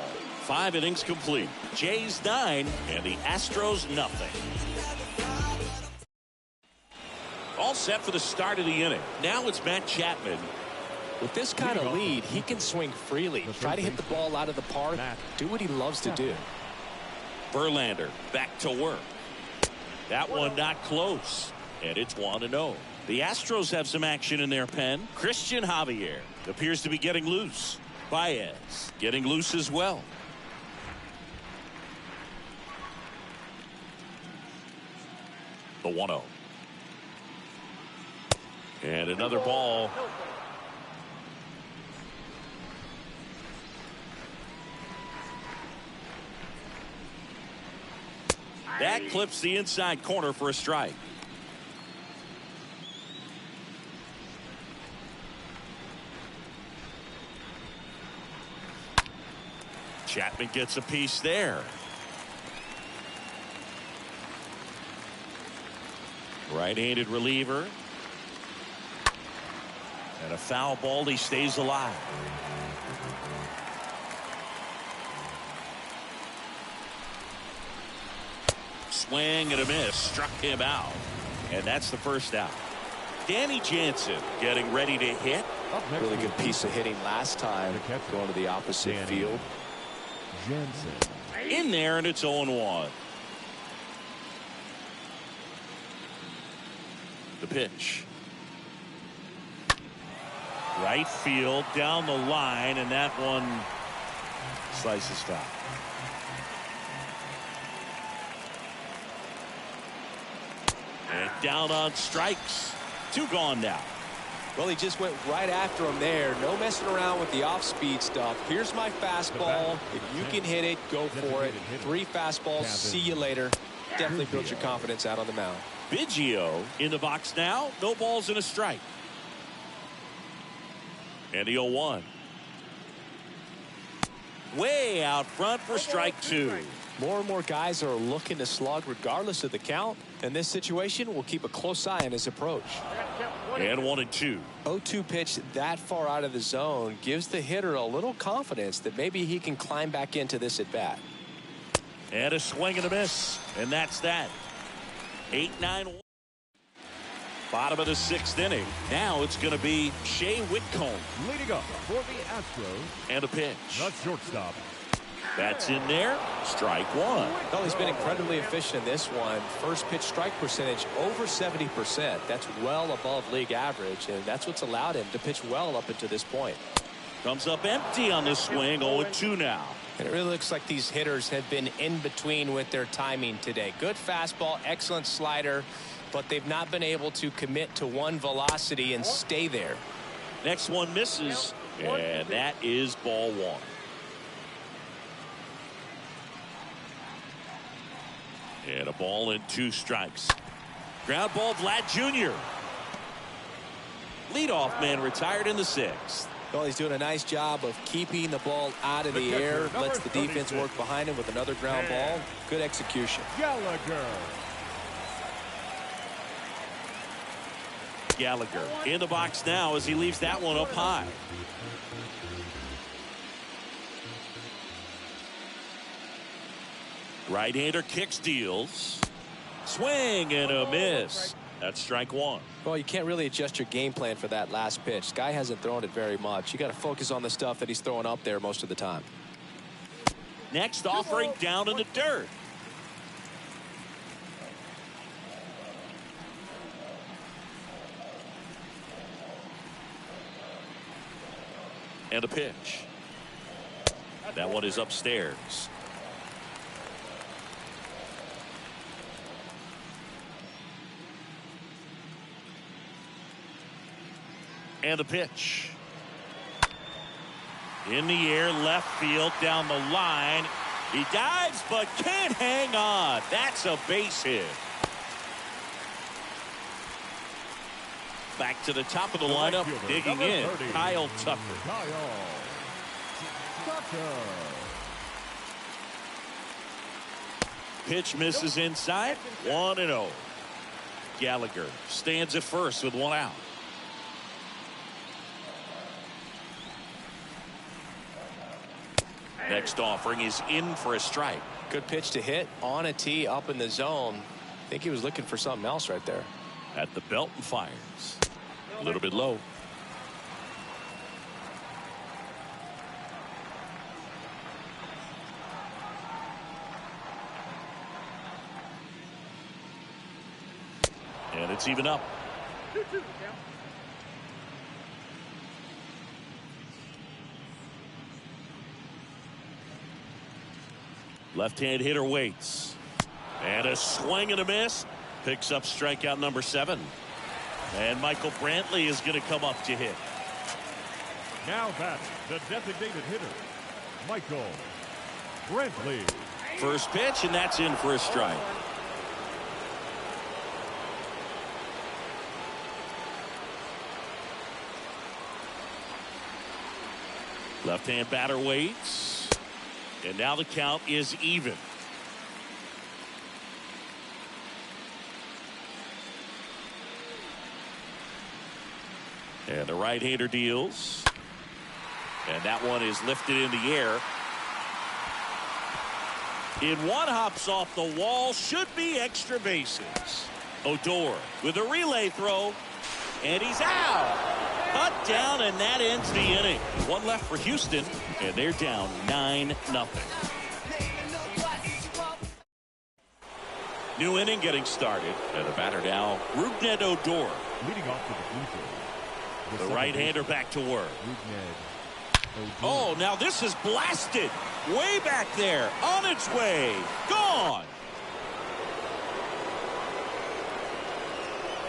A: 5 innings complete. Jays 9 and the Astros nothing. All set for the start of the inning. Now it's Matt Chapman.
C: With this kind of lead, he can swing freely, try to hit the ball out of the park, do what he loves to do.
A: Verlander back to work. That one not close. And it's 1-0. The Astros have some action in their pen. Christian Javier appears to be getting loose. Baez getting loose as well. The 1-0. And another ball. That clips the inside corner for a strike. Chapman gets a piece there. Right-handed reliever. And a foul ball, he stays alive. Swing and a miss. Struck him out. And that's the first out. Danny Jansen getting ready to hit.
C: Really good piece of hitting last time, going to the opposite field.
D: Jansen.
A: In there, and it's 0-1. The pitch. Right field down the line, and that one slices foul. And down on strikes. 2 gone now.
C: Well, he just went right after him there. No messing around with the off-speed stuff. Here's my fastball. If you can hit it, go for it. 3 fastballs. See you later. Definitely built your confidence out on the mound.
A: Biggio in the box now. No balls and a strike. And the 0-1. Way out front for strike 2.
C: More and more guys are looking to slug regardless of the count. In this situation, we'll keep a close eye on his approach.
A: And 1-2.
C: 0-2 pitch that far out of the zone gives the hitter a little confidence that maybe he can climb back into this at bat.
A: And a swing and a miss. And that's that. 8-9. Bottom of the 6th inning. Now it's going to be Shea Whitcomb.
D: Leading up for the Astros.
A: And a pitch.
D: The shortstop.
A: That's in there. Strike 1.
C: Well, he's been incredibly efficient in this one. First pitch strike percentage over 70%. That's well above league average, and that's what's allowed him to pitch well up until this point.
A: Comes up empty on the swing. 0-2 now.
C: And it really looks like these hitters have been in between with their timing today. Good fastball, excellent slider, but they've not been able to commit to one velocity and stay there.
A: Next one misses, and that is ball 1. And a ball and 2 strikes. Ground ball, Vlad Jr. Leadoff man retired in the 6th.
C: Well, he's doing a nice job of keeping the ball out of the air. Lets the defense work behind him with another ground ball. Good execution.
A: Gallagher in the box now as he leaves that one up high. Right-hander kicks, deals. Swing and a miss. That's strike 1.
C: Well, you can't really adjust your game plan for that last pitch. Guy hasn't thrown it very much. You got to focus on the stuff that he's throwing up there most of the time.
A: Next offering down in the dirt. And a pitch. That one is upstairs. And a pitch. In the air, left field, down the line. He dives, but can't hang on. That's a base hit. Back to the top of the lineup, digging in, Kyle Tucker. Pitch misses inside, 1-0. Gallagher stands at first with 1 out. Next offering is in for a strike.
C: Good pitch to hit on a tee up in the zone. I think he was looking for something else right there.
A: At the belt and fires. A little bit low. And it's even up.
E: 2-2 count.
A: Left-hand hitter waits. And a swing and a miss. Picks up strikeout number 7. And Michael Brantley is going to come up to hit.
D: Now that's the designated hitter, Michael Brantley.
A: First pitch, and that's in for a strike. Left-hand batter waits. And now the count is even. And the right-hander deals. And that one is lifted in the air. In one, hops off the wall. Should be extra bases. Odor with a relay throw. And he's out. Cut down, and that ends the inning. 1 left for Houston, and they're down 9-0. New inning getting started. And the batter now, Rougned Odor.
D: Leading off for the Blue Jays.
A: The right-hander back to work.
D: Odor.
A: Oh, now this is blasted. Way back there. On its way. Gone.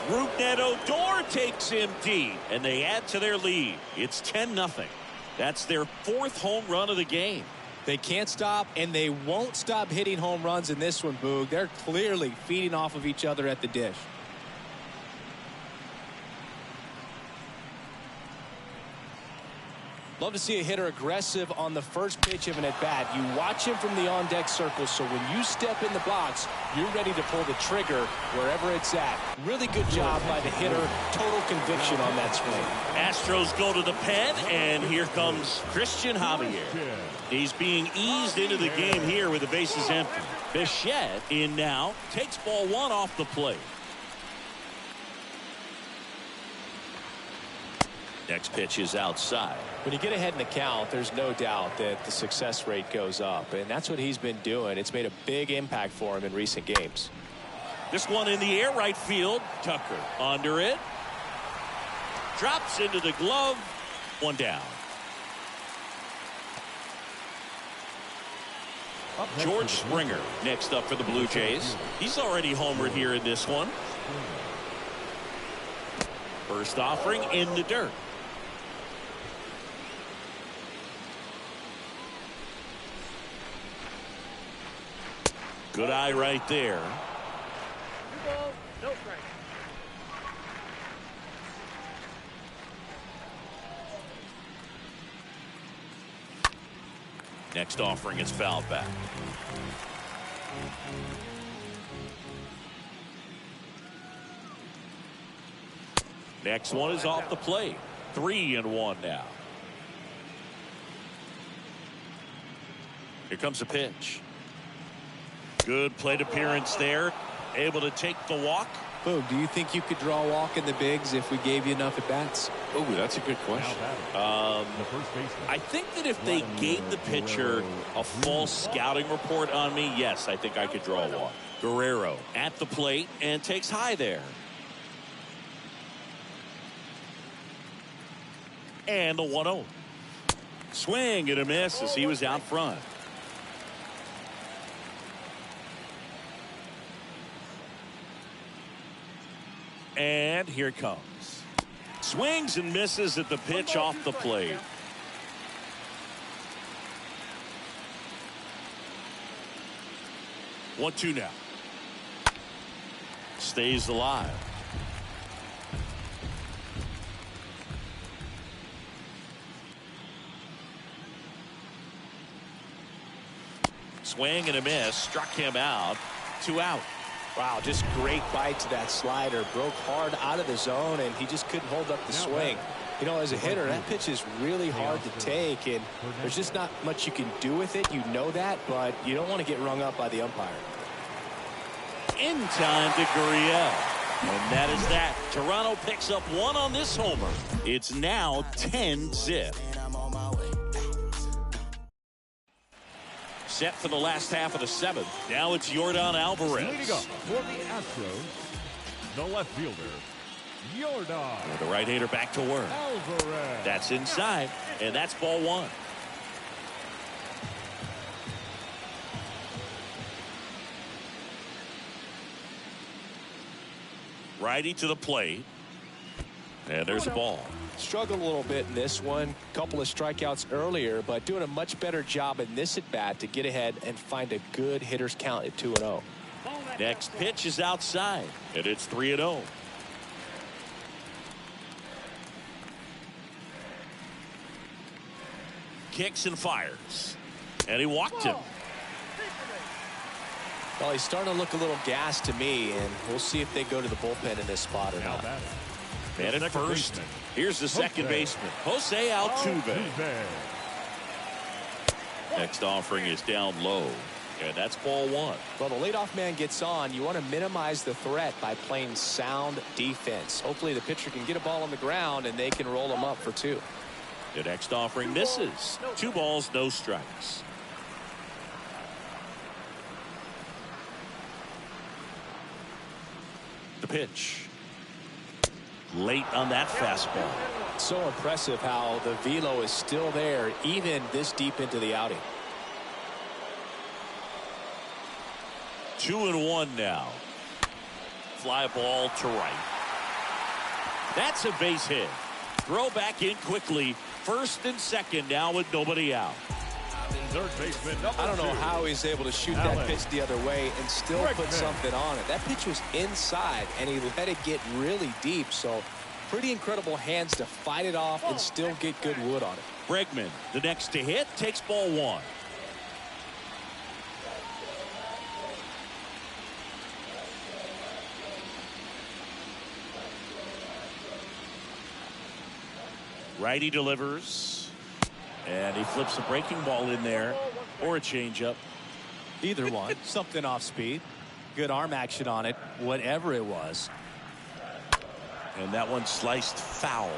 A: Rougned Odor takes him deep. And they add to their lead. It's 10-0. That's their 4th home run of the game.
C: They can't stop, and they won't stop hitting home runs in this one, Boog. They're clearly feeding off of each other at the dish. Love to see a hitter aggressive on the first pitch of an at-bat. You watch him from the on-deck circle, so when you step in the box, you're ready to pull the trigger wherever it's at. Really good job by the hitter. Total conviction on that swing.
A: Astros go to the pen, and here comes Christian Javier. He's being eased into the game here with the bases empty. Bichette in now, takes ball 1 off the plate. Next pitch is outside.
C: When you get ahead in the count, there's no doubt that the success rate goes up, and that's what he's been doing. It's made a big impact for him in recent games.
A: This one in the air, right field. Tucker under it. Drops into the glove. 1 down. George Springer next up for the Blue Jays. He's already homered here in this one. First offering in the dirt. Good eye right there.
E: 2 balls, no strikes.
A: Next offering is fouled back. Next one is off the plate. 3-1 now. Here comes a pitch. Good plate appearance there. Able to take the walk.
C: Boog, do you think you could draw a walk in the bigs if we gave you enough at bats?
A: Oh, that's a good question. I think that if they gave the pitcher a full scouting report on me, yes, I think I could draw a walk. Guerrero at the plate and takes high there. And the 1-0. Swing and a miss as he was out front. And here it comes. Swings and misses at the pitch off the plate. One, 2 now. Stays alive. Swing and a miss. Struck him out. 2 out.
C: Wow, just great bite to that slider. Broke hard out of the zone, and he just couldn't hold up the swing. You know, as a hitter, that pitch is really hard to take, and there's just not much you can do with it. You know that, but you don't want to get rung up by the umpire.
A: In time to Gurriel. And that is that. Toronto picks up 1 on this homer. It's now 10-zip. Set for the last half of the 7th. Now it's Yordan Alvarez.
D: Leading up for the Astros, the left fielder, Yordan.
A: With the right-hander back to work.
D: Alvarez.
A: That's inside, and that's ball 1. Righty to the plate. And there's a ball.
C: Struggled a little bit in this one. Couple of strikeouts earlier, but doing a much better job in this at bat to get ahead and find a good hitter's count at 2-0.
A: Next pitch is outside, and it's 3-0. Kicks and fires, and he walked him.
C: Well, he's starting to look a little gassed to me, and we'll see if they go to the bullpen in this spot or not.
A: Man at first. Here's the second baseman, Jose Altuve. Next offering is down low, and that's ball 1.
C: Well, the leadoff man gets on. You want to minimize the threat by playing sound defense. Hopefully the pitcher can get a ball on the ground, and they can roll him up for 2.
A: The next offering misses. 2 balls, no strikes. pitch. Late on that fastball.
C: So impressive how the velo is still there even this deep into the outing.
A: 2-1 now. Fly ball to right. That's a base hit. Throw back in quickly. First and second now with nobody out.
D: Third baseman,
C: I don't know how he's able to shoot that pitch the other way and still put something on it. That pitch was inside and he let it get really deep. So pretty incredible hands to fight it off and still get good wood on it.
A: Bregman, the next to hit, takes ball one. Righty delivers. And he flips a breaking ball in there or a changeup.
B: Either one. Something off speed. Good arm action on it, whatever it was.
A: And that one sliced foul.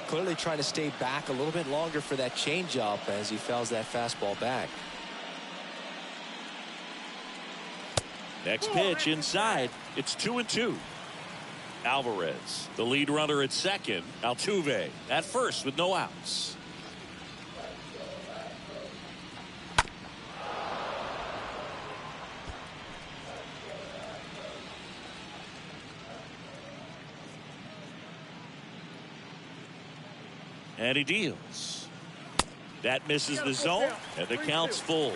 C: Clearly trying to stay back a little bit longer for that changeup as he fouls that fastball back.
A: Next pitch inside. It's 2-2. Alvarez, the lead runner at second. Altuve at first with no outs. And he deals. That misses the zone, and the count's full.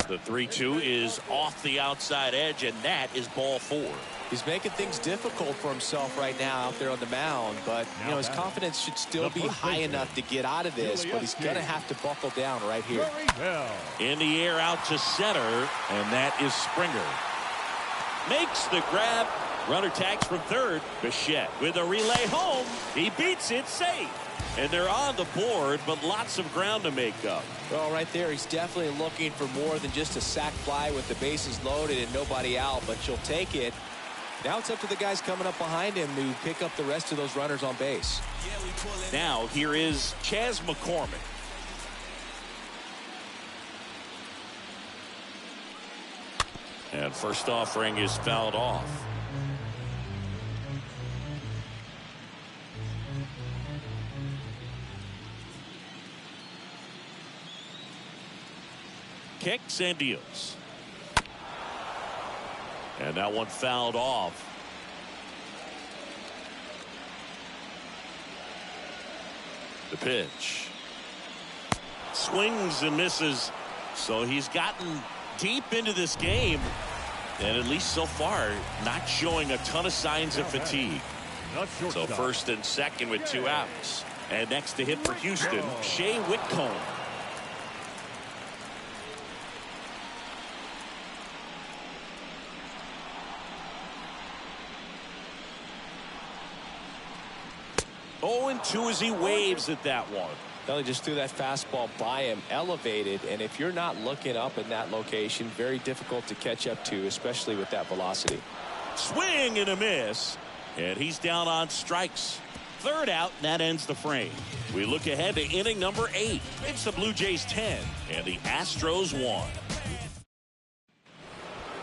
A: The 3-2 is off the outside edge, and that is ball four.
C: He's making things difficult for himself right now out there on the mound, but you know his confidence should still be high enough to get out of this, but he's going to have to buckle down right here.
A: In the air out to center, and that is Springer. Makes the grab. Runner tags from third. Bichette with a relay home. He beats it safe. And they're on the board, but lots of ground to make up.
C: Well, right there, he's definitely looking for more than just a sac fly with the bases loaded and nobody out, but you'll take it. Now it's up to the guys coming up behind him to pick up the rest of those runners on base.
A: Now here is Chaz McCormick. And first offering is fouled off. Kicks and deals. And that one fouled off. The pitch. Swings and misses. So he's gotten deep into this game. And at least so far, not showing a ton of signs of fatigue. So first and second with two outs. And next to hit for Houston, Shea Whitcomb. Oh, and 2 as he waves at that one.
C: Well, he just threw that fastball by him, elevated, and if you're not looking up in that location, very difficult to catch up to, especially with that velocity.
A: Swing and a miss, and he's down on strikes. Third out, and that ends the frame. We look ahead to inning number 8. It's the Blue Jays 10 and the Astros 1.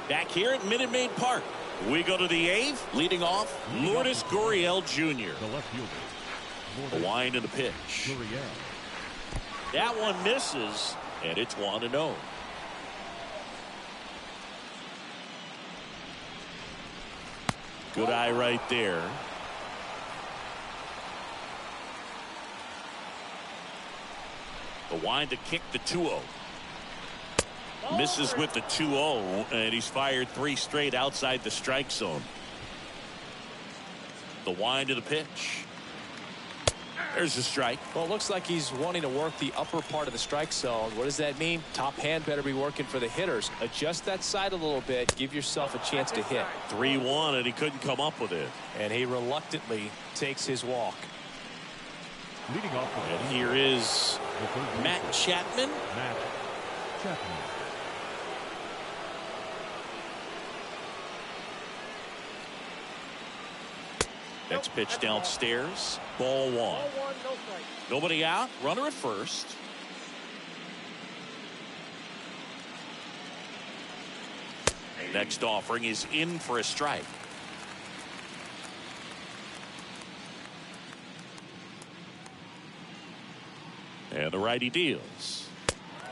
A: Back here at Minute Maid Park, we go to the 8th, leading off Lourdes Gurriel Jr.
D: The left fielder.
A: The wind of the pitch. That one misses, and it's 1-0. Good eye right there. The wind to kick the 2-0. Misses with the 2-0, and he's fired 3 straight outside the strike zone. The wind of the pitch. There's a strike.
C: Well, it looks like he's wanting to work the upper part of the strike zone. What does that mean? Top hand better be working for the hitters. Adjust that side a little bit. Give yourself a chance to hit.
A: 3-1, and he couldn't come up with it.
C: And he reluctantly takes his walk.
D: Leading off.
A: And here is Matt Chapman.
D: Matt Chapman.
A: Next pitch downstairs. Ball 1.
E: No strike.
A: Nobody out. Runner at first. Next offering is in for a strike. And the righty deals.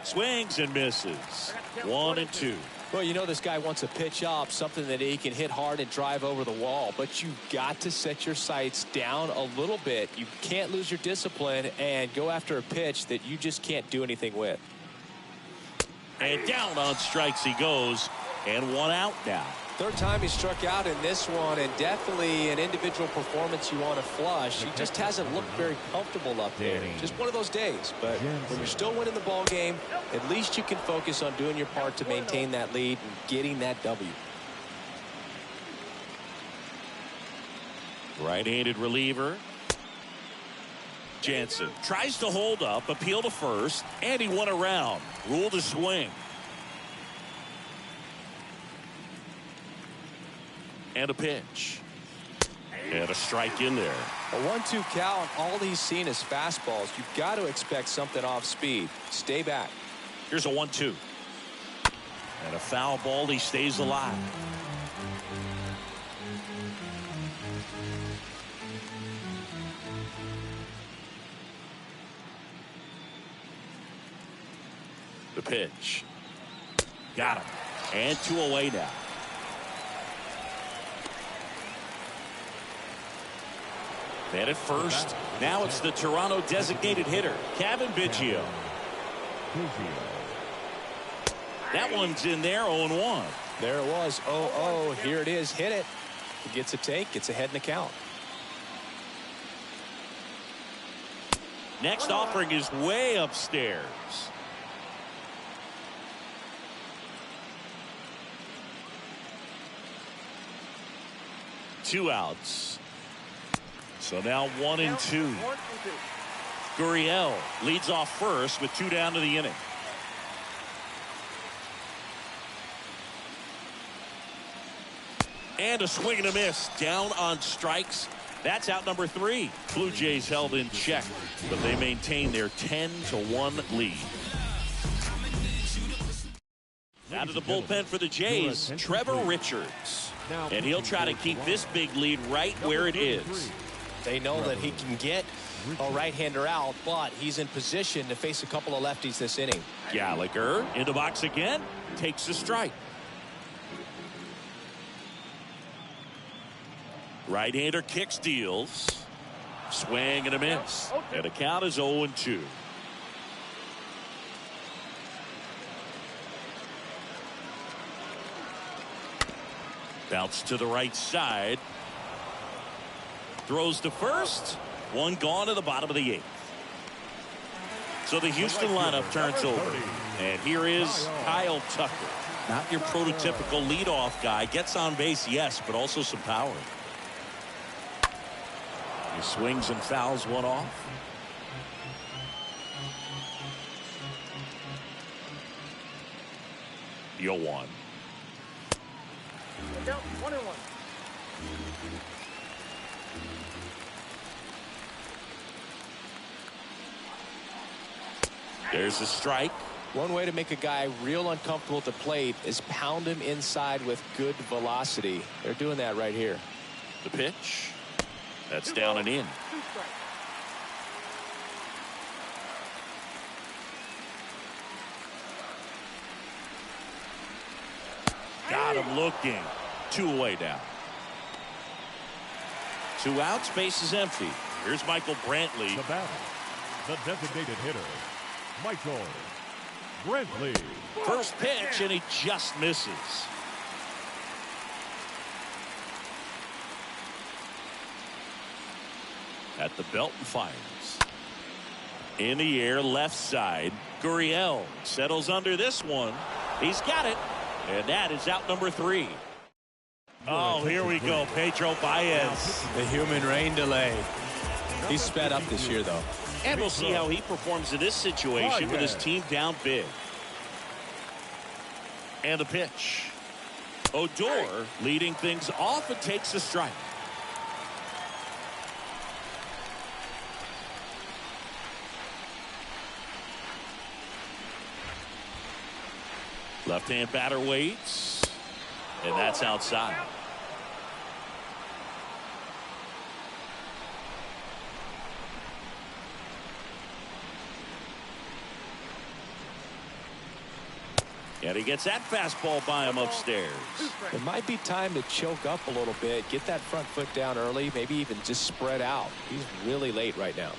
A: Swings and misses. 1-2.
C: Well, you know this guy wants a pitch up, something that he can hit hard and drive over the wall. But you've got to set your sights down a little bit. You can't lose your discipline and go after a pitch that you just can't do anything with.
A: And down on strikes he goes. And 1 out now.
C: Third time he struck out in this one, and definitely an individual performance you want to flush. He just hasn't looked very comfortable up there. Just one of those days. But when you're still winning the ball game, at least you can focus on doing your part to maintain that lead and getting that W.
A: Right-handed reliever. Jansen tries to hold up, appeal to first, and he went around. Rule to swing. And a pitch. And a strike in there.
C: A 1-2 count. All he's seen is fastballs. You've got to expect something off speed. Stay back.
A: Here's a 1-2. And a foul ball. He stays alive. The pitch. Got him. And 2 away now. And at first, now it's the Toronto designated hitter, Kevin Biggio. That one's in there, 0-1.
C: There it was, 0-0. Here it is, hit it. He gets a take, gets ahead in the count.
A: Next offering is way upstairs. Two outs. So now 1-2. Gurriel leads off first with 2 down to the inning. And a swing and a miss. Down on strikes. That's out number 3. Blue Jays held in check, but they maintain their 10-1 lead. Out of the bullpen for the Jays, Trevor Richards. And he'll try to keep this big lead right where it is.
C: They know that he can get a right-hander out, but he's in position to face a couple of lefties this inning.
A: Gallagher in the box again, takes a strike. Right-hander kicks, deals. Swing and a miss. And the count is 0-2. Bounce to the right side. Throws to first. 1 gone to the bottom of the 8th. So the Houston lineup turns over. And here is Kyle Tucker. Not your prototypical leadoff guy. Gets on base, yes, but also some power. He swings and fouls one off. Yo 1.
E: 1-1.
A: There's a strike.
C: One way to make a guy real uncomfortable at the plate is pound him inside with good velocity. They're doing that right here.
A: The pitch. That's down and in.
E: 2 strikes.
A: Got him looking. 2 away now. 2 outs, base is empty. Here's Michael Brantley.
D: The batter, the designated hitter, Michael Brantley.
A: First pitch, and he just misses. At the belt and fires. In the air, left side. Gurriel settles under this one. He's got it. And that is out number 3. Oh, here we go. Pedro Baez.
B: The human rain delay. He's sped up this year, though.
A: And we'll see how he performs in this situation with his team down big. And the pitch. Odor leading things off and takes a strike. Left-hand batter waits. And that's outside. And he gets that fastball by him upstairs.
C: It might be time to choke up a little bit, get that front foot down early, maybe even just spread out. He's really late right now.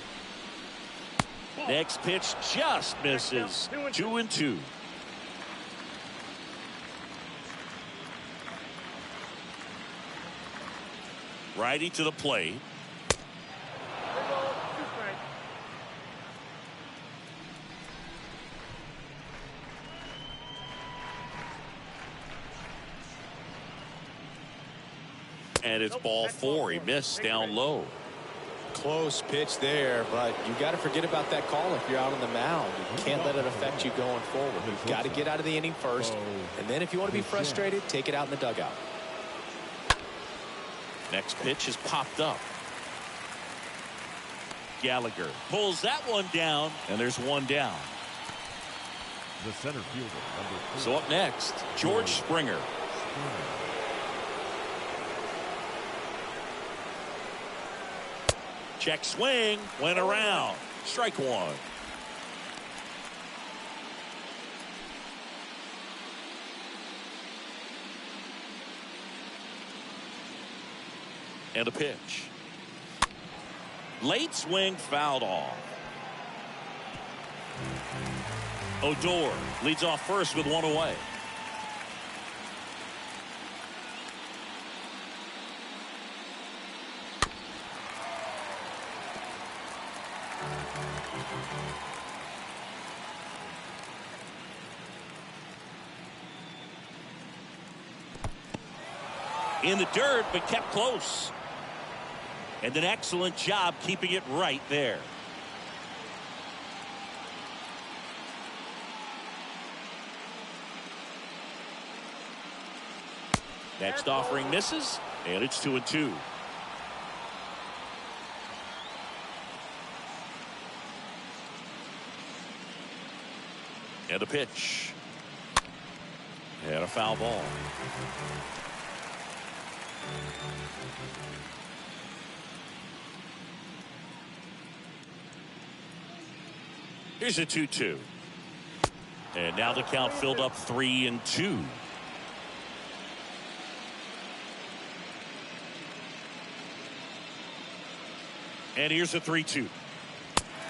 A: Next pitch just misses. 2-2. Righty to the plate. And it's ball 4. He missed down low.
C: Close pitch there, but you got to forget about that call if you're out on the mound. You can't let it affect you going forward. You've got to get out of the inning first, and then if you want to be frustrated, take it out in the dugout.
A: Next pitch is popped up. Gallagher pulls that one down, and there's one down.
D: The center fielder, number 4.
A: So up next, George Springer. Check swing, went around. Strike 1. And a pitch. Late swing fouled off. Odor leads off first with 1 away. In the dirt, but kept close. And an excellent job keeping it right there. Next offering misses, and it's 2-2. And a pitch. And a foul ball. Here's a 2-2. And now the count filled up 3-2. And here's a 3-2.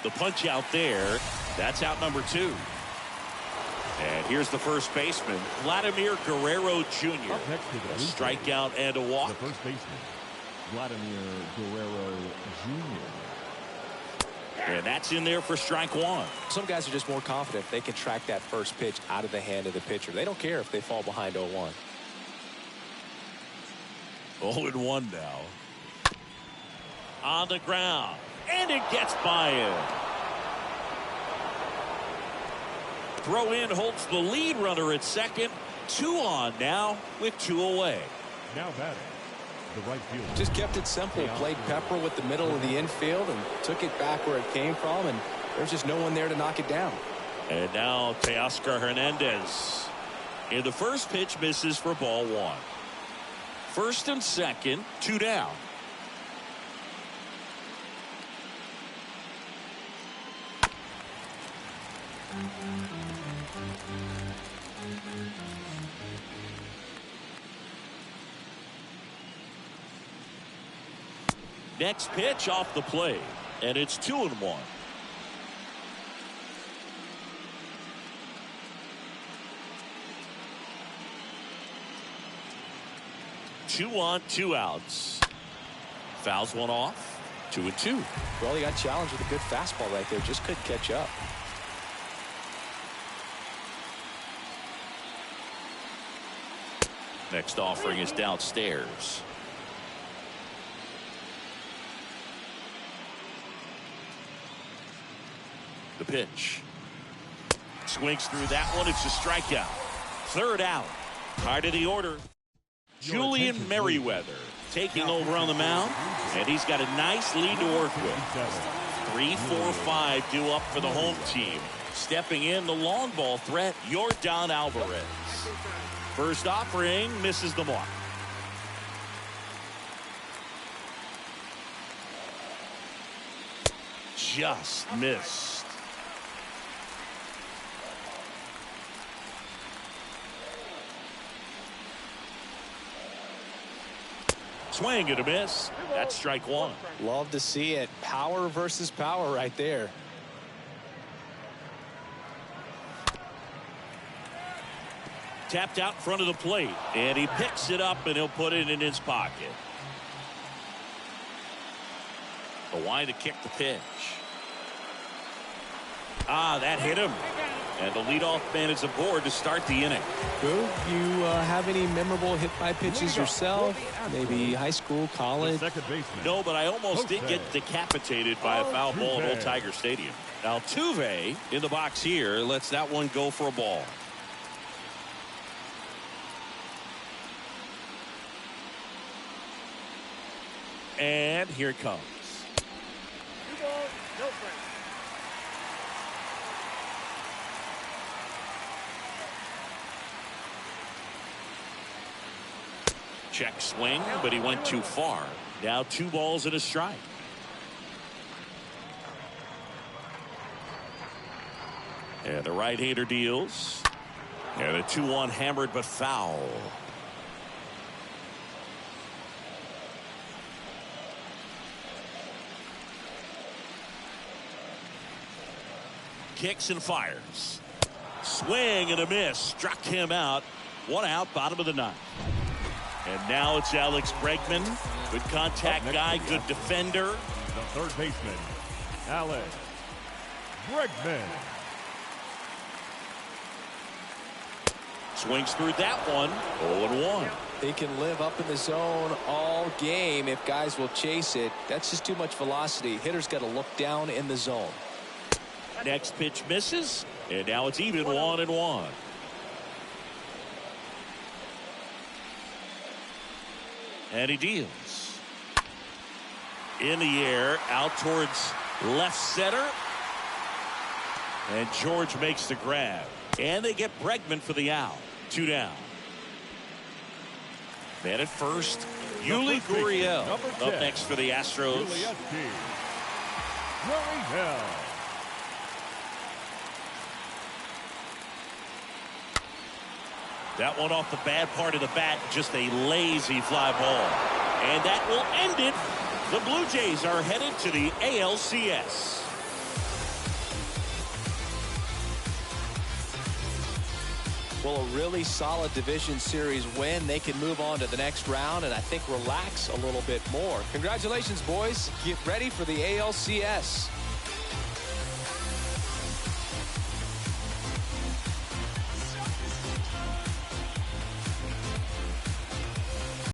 A: The punch out there. That's out number 2. And here's the first baseman, Vladimir Guerrero Jr. A strikeout and a walk.
D: The first baseman, Vladimir Guerrero Jr.
A: And that's in there for strike 1.
C: Some guys are just more confident if they can track that first pitch out of the hand of the pitcher. They don't care if they fall behind 0-1.
A: 0-1 now. On the ground. And it gets by him. Throw in holds the lead runner at second. 2 on now with 2 away.
D: Now batting, the right fielder.
C: Just kept it simple. Played pepper with the middle of the infield and took it back where it came from, and there's just no one there to knock it down.
A: And now Teoscar Hernandez. And the first pitch misses for ball 1. First and second, 2 down. Next pitch off the plate, and it's 2-1. Two on, 2 outs. Fouls one off. 2-2.
C: Well, he got challenged with a good fastball right there. Just couldn't catch up.
A: Next offering is downstairs. The pitch. Swings through that one. It's a strikeout. 3rd out. Part of the order. Julian Merriweather taking over on the mound. And he's got a nice lead to work with. 3-4-5 due up for the home team. Stepping in the long ball threat, Yordan Alvarez. First offering misses the mark. Just missed. Swing and a miss. That's strike one.
C: Love to see it. Power versus power right there.
A: Tapped out in front of the plate, and he picks it up and he'll put it in his pocket. The line to kick the pitch. That hit him. And the leadoff man is aboard to start the inning.
C: Boo, you have any memorable hit by pitches yourself? Maybe high school, college?
A: No, but I almost did get decapitated by a foul ball at Old Tiger Stadium. Altuve in the box here lets that one go for a ball. And here it comes.
E: 2 balls, no strikes.
A: Check swing, but he went too far. Now 2 balls and a strike. And the right-hander deals. And a 2-1 hammered but foul. Kicks and fires. Swing and a miss. Struck him out. 1 out, bottom of the 9th. And now it's Alex Bregman. Good contact guy, good defender.
D: The third baseman, Alex Bregman.
A: Swings through that one. 0-1.
C: They can live up in the zone all game if guys will chase it. That's just too much velocity. Hitters got to look down in the zone.
A: Next pitch misses. And now it's even 1-1. And he deals. In the air, out towards left center. And George makes the grab. And they get Bregman for the out. 2 down. Man at first, Yuli Gurriel up next for the Astros. That one off the bad part of the bat, just a lazy fly ball. And that will end it. The Blue Jays are headed to the ALCS.
C: Well, a really solid division series win. They can move on to the next round and I think relax a little bit more. Congratulations, boys. Get ready for the ALCS.